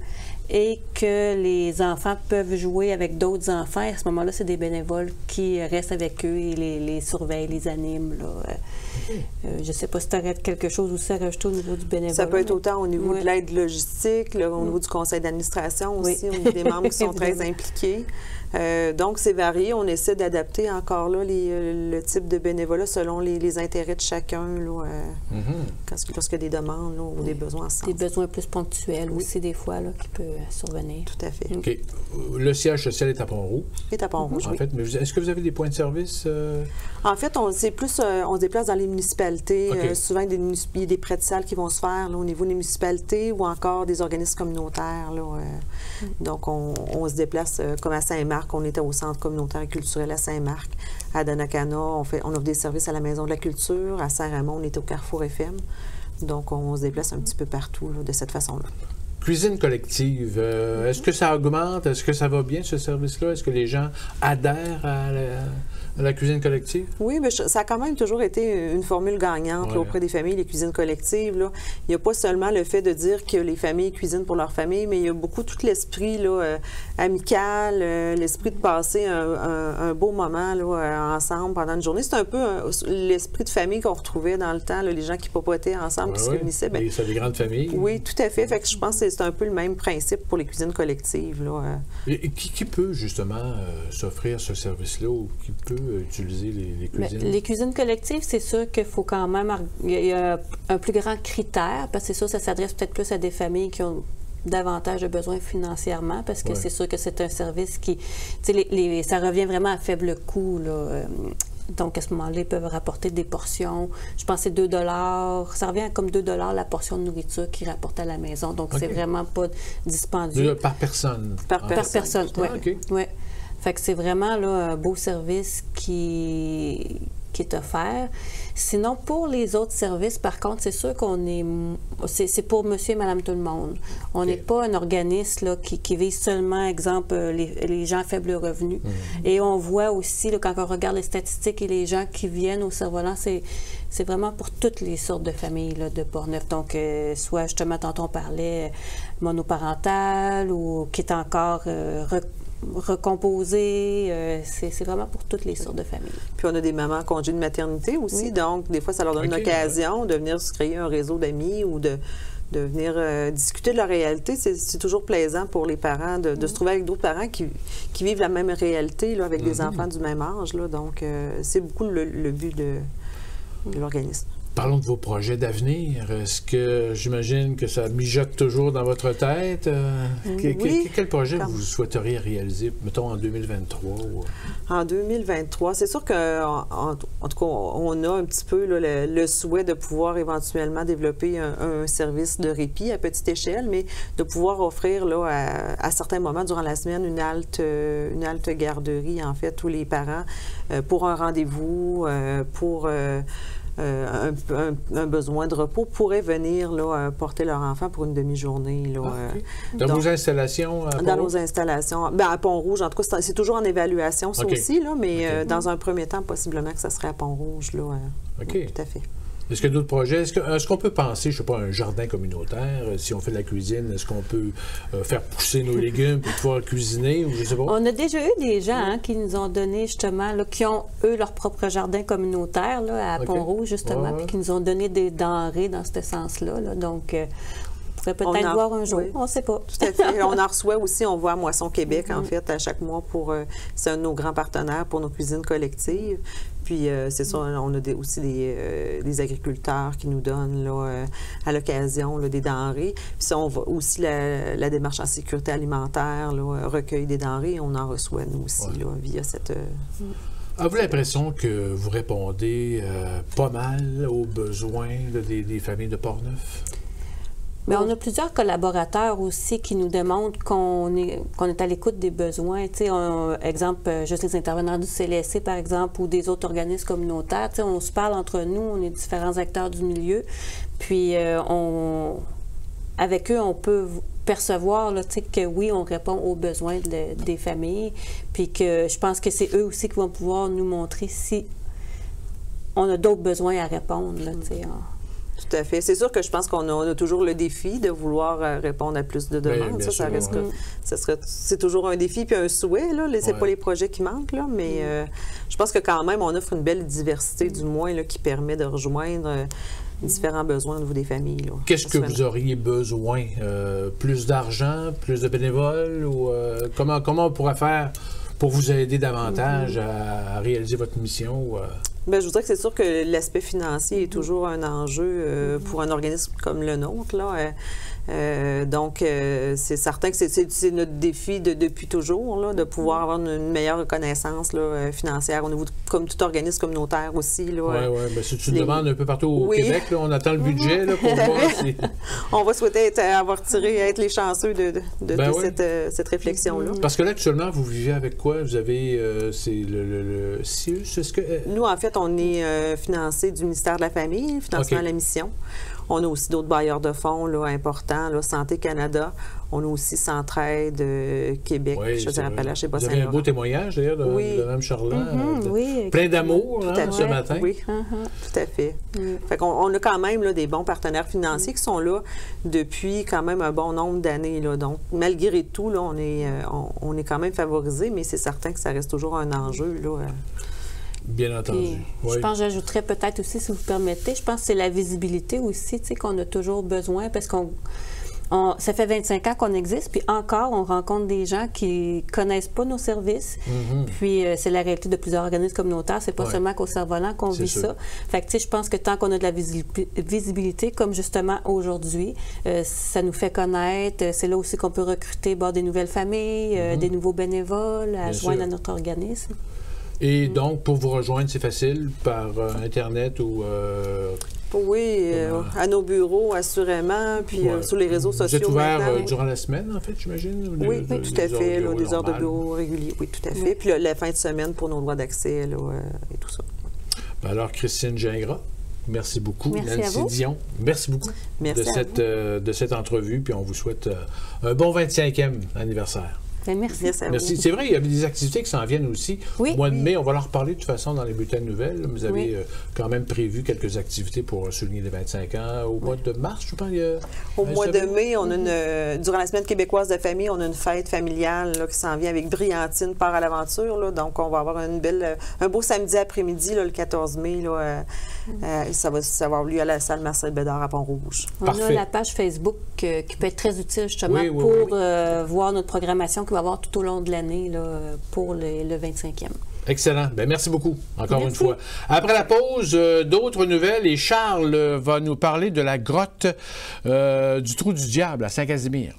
[SPEAKER 8] et que les enfants peuvent jouer avec d'autres enfants. Et à ce moment-là, c'est des bénévoles qui restent avec eux et les surveillent, les animent. Là. Je ne sais pas si tu aurais quelque chose aussi à rajouter au niveau du bénévolat.
[SPEAKER 9] Ça peut être autant au niveau de l'aide logistique, là, au niveau du conseil d'administration aussi, au niveau des membres qui sont très impliqués. Donc, c'est varié. On essaie d'adapter encore là le type de bénévolat selon les intérêts de chacun, là, lorsqu'il y a des demandes là, ou des besoins en santé.
[SPEAKER 8] Des besoins plus ponctuels aussi, des fois, là, qui peuvent survenir.
[SPEAKER 9] Tout à fait.
[SPEAKER 1] OK. Le siège social est à Pont-Rouge.
[SPEAKER 9] Est à Pont-Rouge,
[SPEAKER 1] En fait, mais est-ce que vous avez des points de service?
[SPEAKER 9] En fait, on se déplace dans les municipalités. Souvent, il y a des prêts de salles qui vont se faire là, au niveau des municipalités ou encore des organismes communautaires. Là, Donc, on se déplace comme à Saint-Marc. On était au Centre communautaire et culturel à Saint-Marc. À Donnacana, on offre des services à la Maison de la culture. À Saint-Raymond, on était au Carrefour FM. Donc, on se déplace un petit peu partout là, de cette façon-là.
[SPEAKER 1] Cuisine collective, est-ce que ça augmente? Est-ce que ça va bien, ce service-là? Est-ce que les gens adhèrent à la cuisine collective?
[SPEAKER 9] Oui, mais ça a quand même toujours été une formule gagnante là, auprès des familles, les cuisines collectives. Là. Il n'y a pas seulement le fait de dire que les familles cuisinent pour leur famille, mais il y a beaucoup tout l'esprit là, amical, l'esprit de passer un beau moment là, ensemble pendant une journée. C'est un peu l'esprit de famille qu'on retrouvait dans le temps, là, les gens qui papotaient ensemble, qui se réunissaient.
[SPEAKER 1] Ben, c'est des grandes familles.
[SPEAKER 9] Oui, tout à fait. Fait que je pense que c'est un peu le même principe pour les cuisines collectives. Là.
[SPEAKER 1] Et qui peut justement s'offrir ce service-là ou qui peut utiliser les cuisines?
[SPEAKER 8] Bien, les cuisines collectives, c'est sûr qu'il faut quand même... Il y a un plus grand critère, parce que c'est sûr ça s'adresse peut-être plus à des familles qui ont davantage de besoins financièrement, parce que c'est sûr que c'est un service qui... Tu sais, ça revient vraiment à faible coût, là. Donc, à ce moment-là, ils peuvent rapporter des portions. Je pense que c'est 2 $. Ça revient à comme 2 $ la portion de nourriture qu'ils rapportent à la maison. Donc, c'est vraiment pas dispendieux.
[SPEAKER 1] Par personne?
[SPEAKER 8] Par personne, oui.
[SPEAKER 1] OK.
[SPEAKER 8] Ouais. Fait que c'est vraiment là, un beau service qui est offert. Sinon, pour les autres services, par contre, c'est sûr qu'on est... C'est pour monsieur et madame tout le monde. On n'est pas un organisme là, qui vise seulement, exemple, les gens à faible revenu. Et on voit aussi, là, quand on regarde les statistiques et les gens qui viennent au cerf-volant, c'est vraiment pour toutes les sortes de familles là, de Portneuf. Donc, soit justement, tantôt on parlait monoparental ou qui est encore recomposer, c'est vraiment pour toutes les sortes de familles.
[SPEAKER 9] Puis on a des mamans en congé de maternité aussi, donc des fois ça leur donne l'occasion de venir se créer un réseau d'amis ou de venir discuter de leur réalité. C'est toujours plaisant pour les parents de se trouver avec d'autres parents qui vivent la même réalité là, avec des enfants du même âge. Là, donc c'est beaucoup le but de l'organisme.
[SPEAKER 1] Parlons de vos projets d'avenir. Est-ce que j'imagine que ça mijote toujours dans votre tête? Quel projet vous souhaiteriez réaliser, mettons, en 2023?
[SPEAKER 9] En 2023, c'est sûr qu'en tout cas, on a un petit peu là, le souhait de pouvoir éventuellement développer un service de répit à petite échelle, mais de pouvoir offrir là, à certains moments durant la semaine une halte garderie, en fait, où les parents, pour un rendez-vous, pour... un besoin de repos, pourraient venir là, porter leur enfant pour une demi-journée. Là,
[SPEAKER 1] dans vos installations?
[SPEAKER 9] Dans nos installations. Bien, à Pont-Rouge, en tout cas, c'est toujours en évaluation, ça aussi, là, mais dans un premier temps, possiblement que ça serait à Pont-Rouge. Là, oui, tout à fait.
[SPEAKER 1] Est-ce qu'il y a d'autres projets? Est-ce qu'on peut penser, je ne sais pas, à un jardin communautaire? Si on fait de la cuisine, est-ce qu'on peut faire pousser nos légumes pour pouvoir cuisiner ou je sais pas? On
[SPEAKER 8] a déjà eu des gens qui nous ont donné justement, là, qui ont eux leur propre jardin communautaire là, à Pont-Rouge justement, puis qui nous ont donné des denrées dans ce sens-là. Là. Donc, on pourrait peut-être voir un jour, on ne sait pas.
[SPEAKER 9] Tout à fait. On en reçoit aussi, on voit à Moisson Québec en fait à chaque mois c'est un de nos grands partenaires pour nos cuisines collectives. Puis, c'est ça, on a aussi des agriculteurs qui nous donnent là, à l'occasion là, des denrées. Puis ça, on voit aussi la démarche en sécurité alimentaire, là, recueil des denrées, on en reçoit nous aussi là, via cette...
[SPEAKER 1] Avez-vous l'impression que vous répondez pas mal aux besoins là, des familles de Portneuf?
[SPEAKER 8] Mais on a plusieurs collaborateurs aussi qui nous démontrent qu'on est à l'écoute des besoins. Exemple, juste les intervenants du CLSC, par exemple, ou des autres organismes communautaires. On se parle entre nous, on est différents acteurs du milieu. Puis, avec eux, on peut percevoir là, que oui, on répond aux besoins des familles. Puis que je pense que c'est eux aussi qui vont pouvoir nous montrer si on a d'autres besoins à répondre. Là,
[SPEAKER 9] Tout à fait. C'est sûr que je pense qu'on a toujours le défi de vouloir répondre à plus de demandes. Ça reste c'est toujours un défi puis un souhait. Là. C'est pas les projets qui manquent, là, mais je pense que quand même, on offre une belle diversité, du moins, là, qui permet de rejoindre différents besoins au niveau des familles.
[SPEAKER 1] Qu'est-ce que vous auriez besoin? Plus d'argent, plus de bénévoles? Ou comment on pourrait faire pour vous aider davantage à réaliser votre mission?
[SPEAKER 9] Bien, je voudrais que c'est sûr que l'aspect financier est toujours un enjeu pour un organisme comme le nôtre. Là. Donc, c'est certain que c'est notre défi depuis toujours, là, de pouvoir avoir une meilleure reconnaissance là, financière au niveau, comme tout organisme communautaire aussi. Oui,
[SPEAKER 1] bien, c'est une demande un peu partout au Québec. Là, on attend le budget là, pour voir si...
[SPEAKER 9] On va souhaiter être les chanceux de cette réflexion-là.
[SPEAKER 1] Parce que là, actuellement, vous vivez avec quoi? Vous avez c'est le CIUS? Est-ce que...
[SPEAKER 9] Nous, en fait, on est financé du ministère de la Famille, financement à la mission. On a aussi d'autres bailleurs de fonds là, importants, là, Santé Canada. On a aussi Centraide Québec, Chaudière-Appalaches et Bas-Saint-Laurent.
[SPEAKER 1] Vous avez un beau témoignage, d'ailleurs, de Mme Charland. Plein d'amour ce matin.
[SPEAKER 9] Oui, tout à fait. Fait qu'on a quand même là, des bons partenaires financiers qui sont là depuis quand même un bon nombre d'années. Donc, malgré tout, là, on est quand même favorisé, mais c'est certain que ça reste toujours un enjeu. Là,
[SPEAKER 1] Bien entendu.
[SPEAKER 8] Je pense que j'ajouterais peut-être aussi, si vous permettez, je pense que c'est la visibilité aussi, tu sais, qu'on a toujours besoin parce ça fait 25 ans qu'on existe, puis encore, on rencontre des gens qui connaissent pas nos services. Puis c'est la réalité de plusieurs organismes communautaires. C'est pas seulement qu'au Cerf-Volant qu'on vit ça. Fait que, tu sais, je pense que tant qu'on a de la visibilité, comme justement aujourd'hui, ça nous fait connaître. C'est là aussi qu'on peut recruter des nouvelles familles, des nouveaux bénévoles à joindre à notre organisme.
[SPEAKER 1] Et donc, pour vous rejoindre, c'est facile par Internet ou...
[SPEAKER 9] Oui, à nos bureaux, assurément, puis sur les réseaux sociaux.
[SPEAKER 1] Vous êtes ouvert durant la semaine, en fait, j'imagine?
[SPEAKER 9] Oui, tout à fait, des heures de bureau réguliers, oui, tout à fait. Puis la fin de semaine pour nos droits d'accès et tout ça.
[SPEAKER 1] Alors, Christine Gingras, merci beaucoup.
[SPEAKER 8] Merci
[SPEAKER 1] Nancy Dion, merci beaucoup de cette entrevue, puis on vous souhaite un bon 25e anniversaire.
[SPEAKER 8] Merci.
[SPEAKER 1] Merci. C'est vrai, il y a des activités qui s'en viennent aussi. Au mois de mai, on va leur reparler de toute façon dans les bulletins de nouvelles. Vous avez quand même prévu quelques activités pour souligner les 25 ans. Au mois de mars, je pense.
[SPEAKER 9] Au mois de mai, on a durant la semaine québécoise de famille, on a une fête familiale là, qui s'en vient avec Brillantine part à l'aventure. Là, donc, on va avoir un beau samedi après-midi, là, le 14 mai. Là, ça va avoir lieu à la salle Marcel Bédard à Pont-Rouge.
[SPEAKER 8] On a la page Facebook qui peut être très utile justement pour voir notre programmation qu'il va y avoir tout au long de l'année pour le 25e.
[SPEAKER 1] Excellent. Bien, merci beaucoup, encore une fois. Après la pause, d'autres nouvelles et Charles va nous parler de la grotte du Trou du Diable à Saint-Casimir.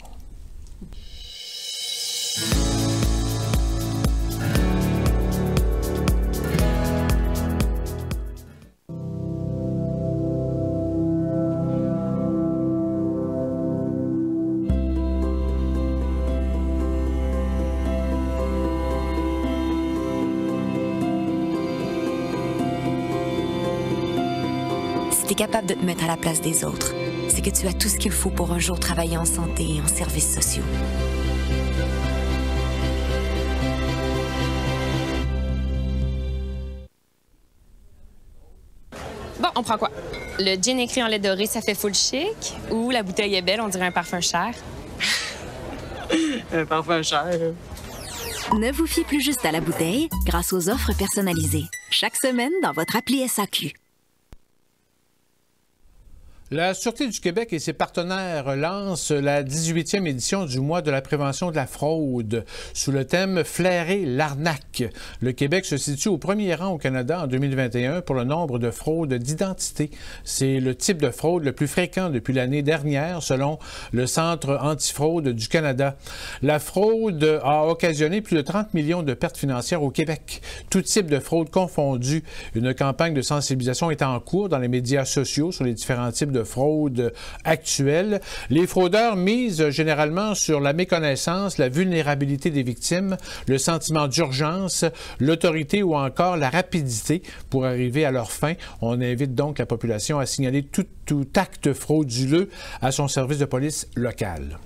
[SPEAKER 10] Si tu es capable de te mettre à la place des autres, c'est que tu as tout ce qu'il faut pour un jour travailler en santé et en services sociaux.
[SPEAKER 11] Bon, on prend quoi? Le gin écrit en lait doré, ça fait full chic? Ou la bouteille est belle, on dirait un parfum cher?
[SPEAKER 12] Un parfum cher.
[SPEAKER 10] Ne vous fiez plus juste à la bouteille grâce aux offres personnalisées. Chaque semaine dans votre appli SAQ.
[SPEAKER 1] La Sûreté du Québec et ses partenaires lancent la 18e édition du mois de la prévention de la fraude sous le thème « Flairer l'arnaque ». Le Québec se situe au premier rang au Canada en 2021 pour le nombre de fraudes d'identité. C'est le type de fraude le plus fréquent depuis l'année dernière, selon le Centre antifraude du Canada. La fraude a occasionné plus de 30 millions de pertes financières au Québec. Tout type de fraude confondu. Une campagne de sensibilisation est en cours dans les médias sociaux sur les différents types de fraude actuelle. Les fraudeurs misent généralement sur la méconnaissance, la vulnérabilité des victimes, le sentiment d'urgence, l'autorité ou encore la rapidité pour arriver à leur fin. On invite donc la population à signaler tout acte frauduleux à son service de police local.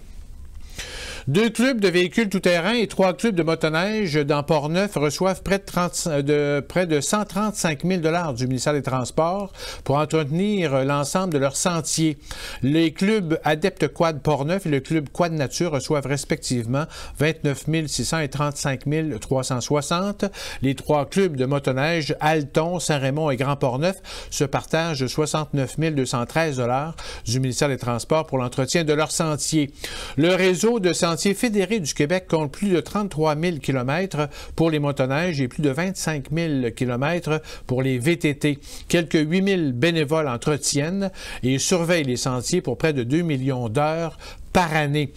[SPEAKER 1] 2 clubs de véhicules tout-terrain et 3 clubs de motoneige dans Portneuf reçoivent près de 135 000 $ du ministère des Transports pour entretenir l'ensemble de leurs sentiers. Les clubs Adepte Quad Portneuf et le club Quad Nature reçoivent respectivement 29 600 et 35 360. Les 3 clubs de motoneige Alton, Saint-Raymond et Grand Portneuf se partagent 69 213 $ du ministère des Transports pour l'entretien de leurs sentiers. Le réseau de sentiers fédérés du Québec compte plus de 33 000 km pour les motoneiges et plus de 25 000 km pour les VTT. Quelques 8 000 bénévoles entretiennent et surveillent les sentiers pour près de 2 millions d'heures par année.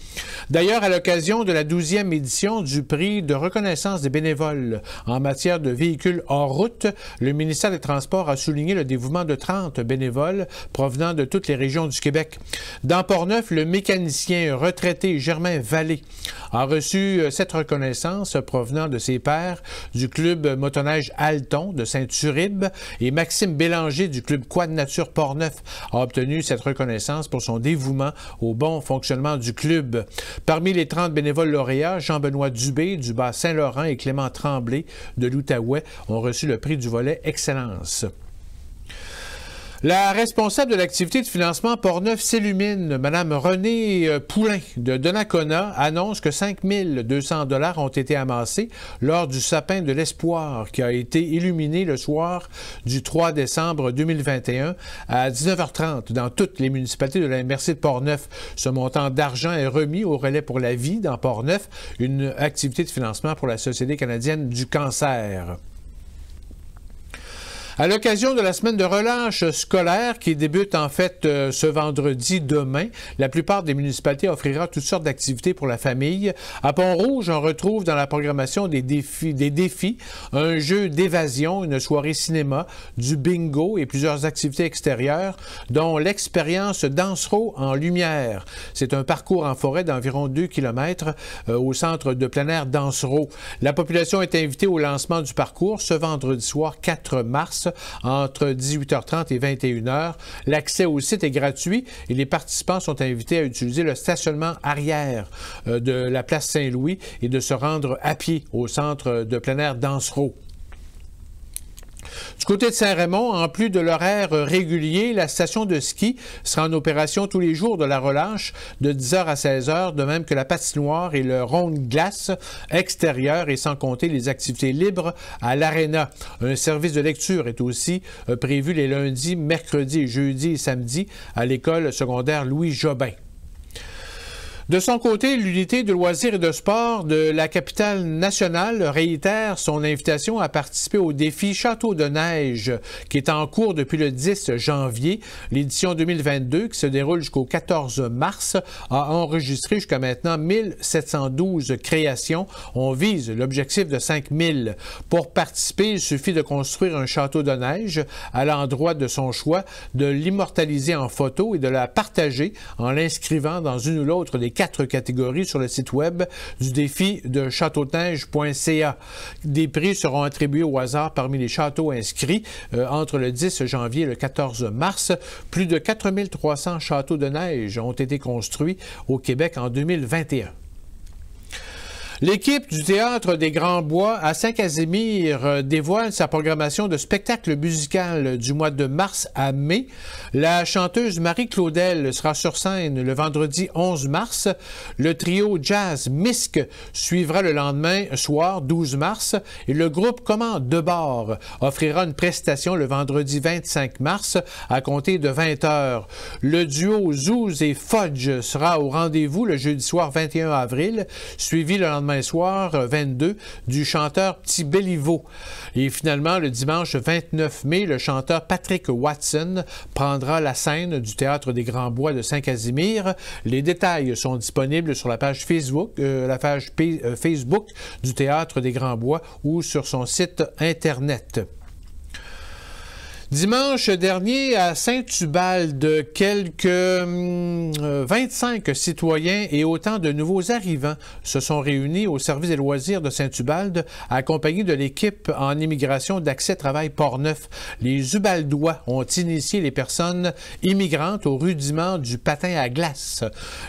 [SPEAKER 1] D'ailleurs, à l'occasion de la 12e édition du prix de reconnaissance des bénévoles en matière de véhicules hors route, le ministère des Transports a souligné le dévouement de 30 bénévoles provenant de toutes les régions du Québec. Dans Portneuf, le mécanicien retraité Germain Vallée a reçu cette reconnaissance provenant de ses pairs du club motoneige Alton de Saint-Uribe et Maxime Bélanger du club Quad Nature Portneuf a obtenu cette reconnaissance pour son dévouement au bon fonctionnement du club. Parmi les 30 bénévoles lauréats, Jean-Benoît Dubé du Bas-Saint-Laurent et Clément Tremblay de l'Outaouais ont reçu le prix du volet Excellence. La responsable de l'activité de financement Portneuf s'illumine, Mme Renée Poulain de Donnacona, annonce que 5 200 $ ont été amassés lors du sapin de l'Espoir qui a été illuminé le soir du 3 décembre 2021 à 19h30 dans toutes les municipalités de la MRC de Portneuf. Ce montant d'argent est remis au Relais pour la vie dans Portneuf, une activité de financement pour la Société canadienne du cancer. À l'occasion de la semaine de relâche scolaire qui débute en fait ce vendredi demain, la plupart des municipalités offrira toutes sortes d'activités pour la famille. À Pont-Rouge, on retrouve dans la programmation des défis, un jeu d'évasion, une soirée cinéma, du bingo et plusieurs activités extérieures, dont l'expérience Dansereau en lumière. C'est un parcours en forêt d'environ 2 km au centre de plein air Dansereau. La population est invitée au lancement du parcours ce vendredi soir 4 mars entre 18h30 et 21h. L'accès au site est gratuit et les participants sont invités à utiliser le stationnement arrière de la place Saint-Louis et de se rendre à pied au centre de plein air Dansereau. Du côté de Saint-Raymond, en plus de l'horaire régulier, la station de ski sera en opération tous les jours de la relâche de 10h à 16h, de même que la patinoire et le rond de glace extérieur et sans compter les activités libres à l'aréna. Un service de lecture est aussi prévu les lundis, mercredis, jeudis et samedis à l'école secondaire Louis Jobin. De son côté, l'unité de loisirs et de sport de la capitale nationale réitère son invitation à participer au défi Château de neige qui est en cours depuis le 10 janvier. L'édition 2022 qui se déroule jusqu'au 14 mars a enregistré jusqu'à maintenant 1712 créations. On vise l'objectif de 5000. Pour participer, il suffit de construire un château de neige à l'endroit de son choix, de l'immortaliser en photo et de la partager en l'inscrivant dans une ou l'autre des 4 catégories sur le site web du défi de châteaudeneige.ca. Des prix seront attribués au hasard parmi les châteaux inscrits entre le 10 janvier et le 14 mars. Plus de 4300 châteaux de neige ont été construits au Québec en 2021. L'équipe du Théâtre des Grands Bois à Saint-Casimir dévoile sa programmation de spectacle musical du mois de mars à mai. La chanteuse Marie Claudel sera sur scène le vendredi 11 mars. Le trio jazz Misc suivra le lendemain soir 12 mars. Et le groupe Commande de bord offrira une prestation le vendredi 25 mars à compter de 20h. Le duo Zouz et Fudge sera au rendez-vous le jeudi soir 21 avril, suivi le lendemain soir 22 du chanteur Petit Béliveau. Et finalement, le dimanche 29 mai, le chanteur Patrick Watson prendra la scène du Théâtre des Grands Bois de Saint-Casimir. Les détails sont disponibles sur la page Facebook, Facebook du Théâtre des Grands Bois ou sur son site Internet. Dimanche dernier, à Saint-Ubalde, quelques 25 citoyens et autant de nouveaux arrivants se sont réunis au service des loisirs de Saint-Ubalde, accompagnés de l'équipe en immigration d'Accès Travail Portneuf. Les Ubaldois ont initié les personnes immigrantes au rudiment du patin à glace.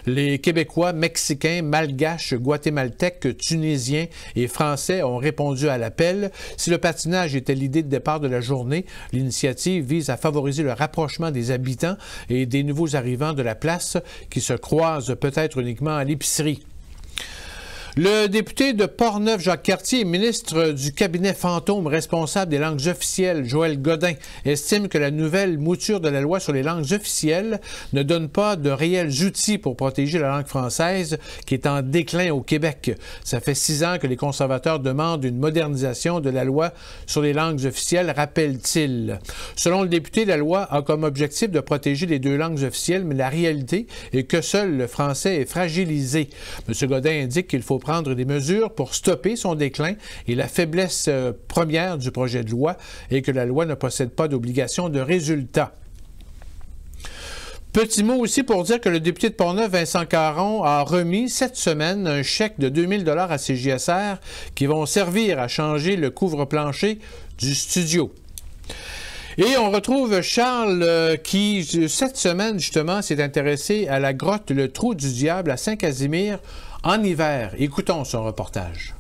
[SPEAKER 1] Les Québécois, Mexicains, Malgaches, Guatémaltèques, Tunisiens et Français ont répondu à l'appel. Si le patinage était l'idée de départ de la journée, l'initiative vise à favoriser le rapprochement des habitants et des nouveaux arrivants de la place qui se croisent peut-être uniquement à l'épicerie. Le député de Portneuf, Jacques Cartier, ministre du cabinet fantôme responsable des langues officielles, Joël Godin, estime que la nouvelle mouture de la loi sur les langues officielles ne donne pas de réels outils pour protéger la langue française qui est en déclin au Québec. Ça fait 6 ans que les conservateurs demandent une modernisation de la loi sur les langues officielles, rappelle-t-il. Selon le député, la loi a comme objectif de protéger les 2 langues officielles, mais la réalité est que seul le français est fragilisé. M. Godin indique qu'il faut prendre des mesures pour stopper son déclin et la faiblesse première du projet de loi est que la loi ne possède pas d'obligation de résultat. Petit mot aussi pour dire que le député de Portneuf, Vincent Caron, a remis cette semaine un chèque de 2000 $ à CJSR qui vont servir à changer le couvre-plancher du studio. Et on retrouve Charles qui, cette semaine, justement, s'est intéressé à la grotte Le Trou du Diable à Saint-Casimir en hiver. Écoutons son reportage.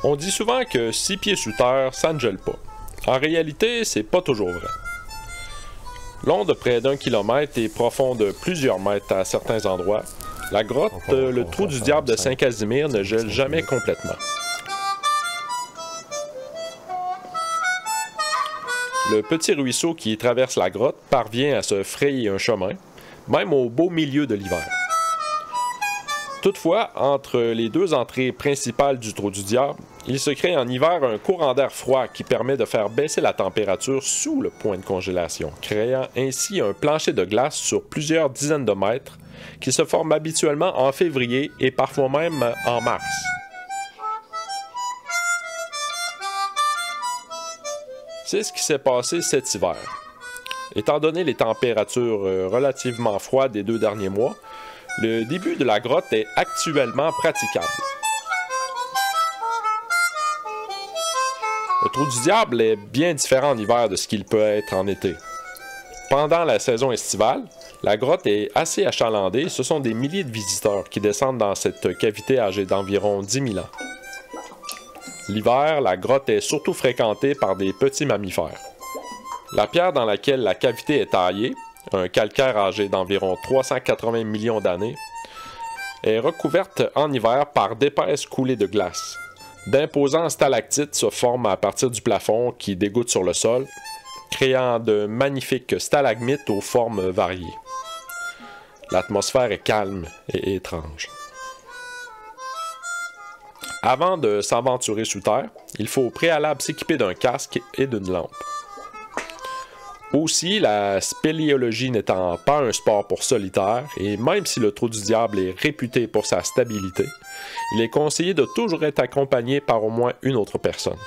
[SPEAKER 12] On dit souvent que 6 pieds sous terre, ça ne gèle pas. En réalité, c'est pas toujours vrai. Long de près d'1 kilomètre et profond de plusieurs mètres à certains endroits, la grotte Le Trou du Diable de Saint-Casimir ne gèle jamais complètement. Le petit ruisseau qui traverse la grotte parvient à se frayer un chemin, même au beau milieu de l'hiver. Toutefois, entre les 2 entrées principales du Trou du Diable, il se crée en hiver un courant d'air froid qui permet de faire baisser la température sous le point de congélation, créant ainsi un plancher de glace sur plusieurs dizaines de mètres qui se forme habituellement en février et parfois même en mars. C'est ce qui s'est passé cet hiver. Étant donné les températures relativement froides des 2 derniers mois, le début de la grotte est actuellement praticable. Le Trou du Diable est bien différent en hiver de ce qu'il peut être en été. Pendant la saison estivale, la grotte est assez achalandée. Ce sont des milliers de visiteurs qui descendent dans cette cavité âgée d'environ 10 000 ans. L'hiver, la grotte est surtout fréquentée par des petits mammifères. La pierre dans laquelle la cavité est taillée, un calcaire âgé d'environ 380 millions d'années, est recouverte en hiver par d'épaisses coulées de glace. D'imposants stalactites se forment à partir du plafond qui dégouttent sur le sol, créant de magnifiques stalagmites aux formes variées. L'atmosphère est calme et étrange. Avant de s'aventurer sous terre, il faut au préalable s'équiper d'un casque et d'une lampe. Aussi, la spéléologie n'étant pas un sport pour solitaire, et même si le Trou du Diable est réputé pour sa stabilité, il est conseillé de toujours être accompagné par au moins une autre personne.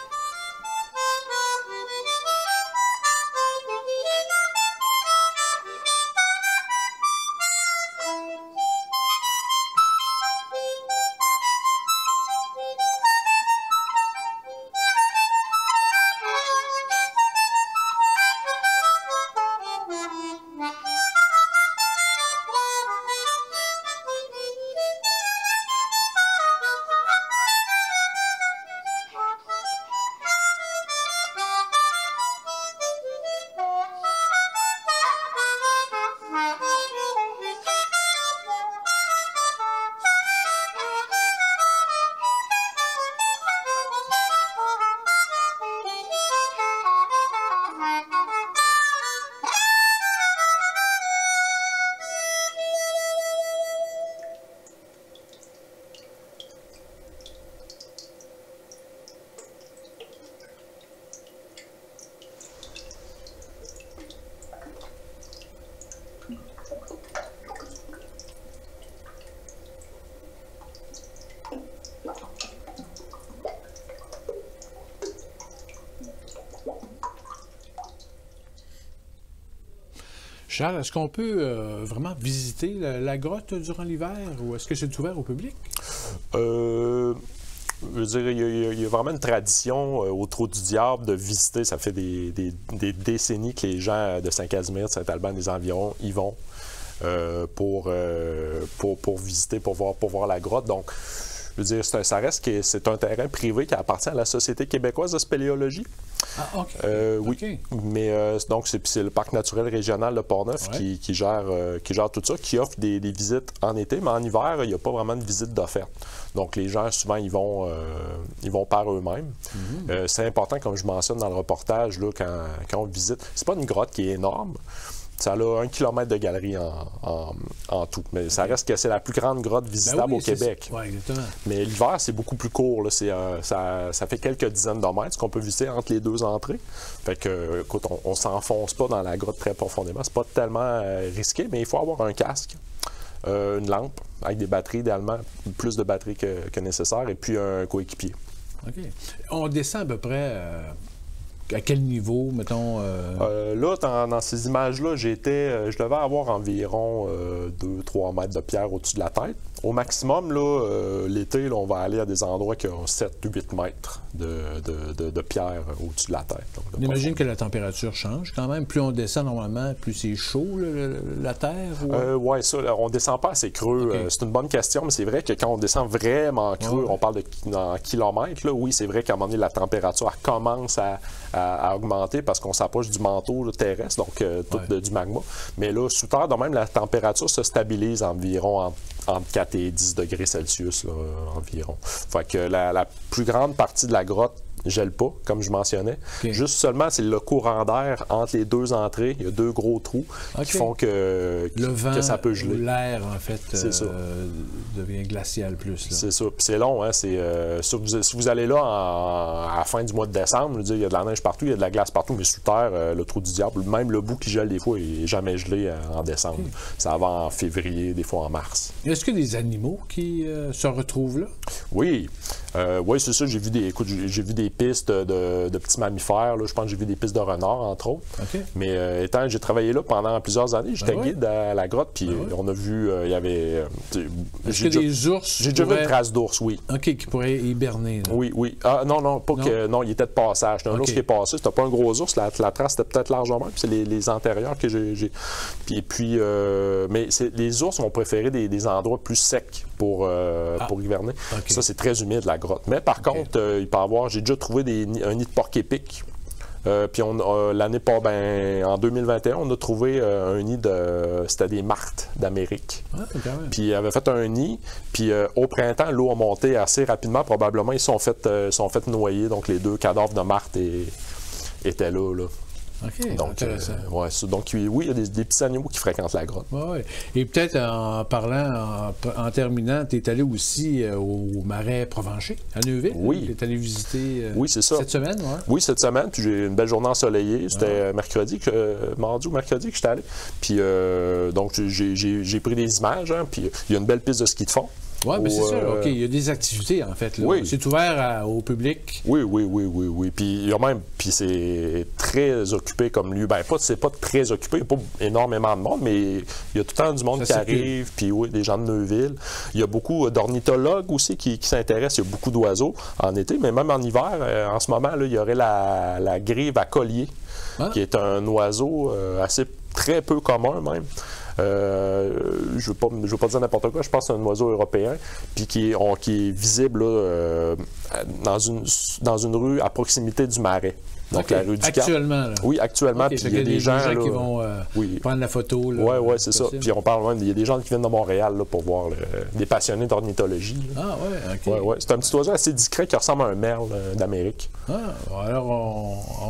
[SPEAKER 1] Charles, est-ce qu'on peut vraiment visiter la grotte durant l'hiver ou est-ce que c'est ouvert au public?
[SPEAKER 12] Je veux dire, il y a vraiment une tradition au Trou du Diable de visiter. Ça fait des décennies que les gens de Saint-Casimir, de Saint-Alban, des environs, y vont pour visiter, pour voir la grotte. Donc, je veux dire, ça reste que c'est un terrain privé qui appartient à la Société québécoise de spéléologie.
[SPEAKER 1] Ah, OK.
[SPEAKER 12] Oui.
[SPEAKER 1] Okay.
[SPEAKER 12] Mais donc, c'est le Parc naturel régional de Portneuf qui gère tout ça, qui offre des visites en été, mais en hiver, il n'y a pas vraiment de visite d'offerte. Donc, les gens, souvent, ils vont par eux-mêmes. C'est important, comme je mentionne dans le reportage, là, quand on visite. C'est pas une grotte qui est énorme. Ça a 1 kilomètre de galerie en tout. Mais ça reste que c'est la plus grande grotte visitable au Québec.
[SPEAKER 1] Oui, exactement.
[SPEAKER 12] Mais l'hiver, c'est beaucoup plus court. Là. Ça fait quelques dizaines de mètres qu'on peut visiter entre les deux entrées. Fait que, écoute, on s'enfonce pas dans la grotte très profondément. C'est pas tellement risqué, mais il faut avoir un casque, une lampe avec des batteries, idéalement, plus de batteries que nécessaire, et puis un coéquipier.
[SPEAKER 1] OK. On descend à peu près... à quel niveau, mettons?
[SPEAKER 12] Là, dans ces images-là, je devais avoir environ 2-3 mètres de pierre au-dessus de la tête. Au maximum, là, l'été, là, on va aller à des endroits qui ont 7-8 mètres de pierre au-dessus de la tête.
[SPEAKER 1] On imagine que la température change quand même. Plus on descend normalement, plus c'est chaud, la terre?
[SPEAKER 12] Oui, ça, là, on ne descend pas assez creux. Okay. C'est une bonne question, mais c'est vrai que quand on descend vraiment creux, on parle en kilomètres, là, oui, c'est vrai qu'à un moment donné, la température commence à augmenter parce qu'on s'approche du manteau là, terrestre, donc du magma. Mais là, sous terre, de même, la température se stabilise environ entre 4 et 10 degrés Celsius là, environ. Fait que la plus grande partie de la grotte gèle pas, comme je mentionnais. Okay. Juste seulement, c'est le courant d'air entre les deux entrées. Il y a 2 gros trous qui font que ça peut geler.
[SPEAKER 1] L'air, en fait, devient glacial plus.
[SPEAKER 12] C'est ça. Puis c'est long. Hein? Si vous allez là à la fin du mois de décembre, je veux dire, il y a de la neige partout, il y a de la glace partout, mais sous terre, le Trou du Diable, même le bout qui gèle des fois, il n'est jamais gelé en décembre. Okay. Ça va en février, des fois en mars.
[SPEAKER 1] Est-ce qu'il y a des animaux qui se retrouvent là?
[SPEAKER 12] Oui. Oui, c'est ça. J'ai vu des pistes de petits mammifères. Là. Je pense que j'ai vu des pistes de renards, entre autres.
[SPEAKER 1] Okay.
[SPEAKER 12] Mais j'ai travaillé là pendant plusieurs années. J'étais guide à la grotte, puis on a vu, il y avait...
[SPEAKER 1] Est-ce que des ours...
[SPEAKER 12] J'ai déjà vu une trace d'ours, oui.
[SPEAKER 1] OK, qui pourrait hiberner. Là.
[SPEAKER 12] Oui. Ah, non, pas que... Non, il était de passage. C'était un ours qui est passé. C'était pas un gros ours. La trace était peut-être largement. Puis c'est les antérieurs que j'ai... Puis mais les ours vont préférer des endroits plus secs pour hiverner. Okay. Ça, c'est très humide, la grotte. Mais par contre, il peut y avoir... J'ai déjà trouvé un nid de porc-épic. Puis en 2021, on a trouvé un nid c'était des martres d'Amérique. Puis ils avaient fait un nid, puis au printemps, l'eau a monté assez rapidement. Probablement, ils sont fait noyer. Donc les 2 cadavres de martres étaient là.
[SPEAKER 1] OK,
[SPEAKER 12] donc, donc, oui, il y a des petits animaux qui fréquentent la grotte.
[SPEAKER 1] Ouais. Et peut-être en parlant, en terminant, tu es allé aussi au Marais Provencher, à Neuville.
[SPEAKER 12] Oui.
[SPEAKER 1] Tu es allé visiter
[SPEAKER 12] c'est ça.
[SPEAKER 1] Cette semaine,
[SPEAKER 12] Oui, cette semaine. Puis j'ai une belle journée ensoleillée. C'était mardi ou mercredi que j'étais allé. Puis donc, j'ai pris des images. Hein, puis il y a une belle piste de ski de fond.
[SPEAKER 1] Oui, mais c'est ça. OK, il y a des activités, en fait. Là. Oui. C'est ouvert au public.
[SPEAKER 12] Oui. Puis il y a même... Puis c'est très occupé comme lieu. Ben, c'est pas très occupé. Il n'y a pas énormément de monde, mais il y a tout le temps du monde qui arrive. Puis oui, des gens de Neuville. Il y a beaucoup d'ornithologues aussi qui s'intéressent. Il y a beaucoup d'oiseaux en été, mais même en hiver, en ce moment, là, il y aurait la grive à collier, qui est un oiseau très peu commun même. Je ne veux pas dire n'importe quoi, je pense que c'est un oiseau européen, puis qui est visible là, dans une rue à proximité du Marais. Donc la rue du Cap.
[SPEAKER 1] Actuellement, là.
[SPEAKER 12] Oui, actuellement. Puis il y a des gens là,
[SPEAKER 1] qui vont prendre la photo.
[SPEAKER 12] Oui, c'est ça. Puis on parle même, il y a des gens qui viennent de Montréal là, pour voir des passionnés d'ornithologie.
[SPEAKER 1] Ah oui, OK.
[SPEAKER 12] Ouais. C'est un petit oiseau assez discret qui ressemble à un merle d'Amérique.
[SPEAKER 1] Alors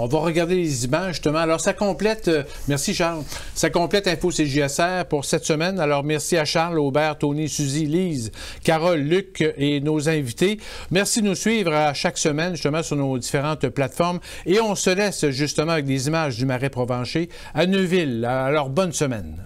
[SPEAKER 1] on va regarder les images justement. Alors ça complète, merci Charles, ça complète Info CJSR pour cette semaine. Alors merci à Charles, Aubert, Tony, Suzy, Lise, Carole, Luc et nos invités. Merci de nous suivre à chaque semaine justement sur nos différentes plateformes. Et on se laisse justement avec des images du Marais Provencher à Neuville. Alors bonne semaine.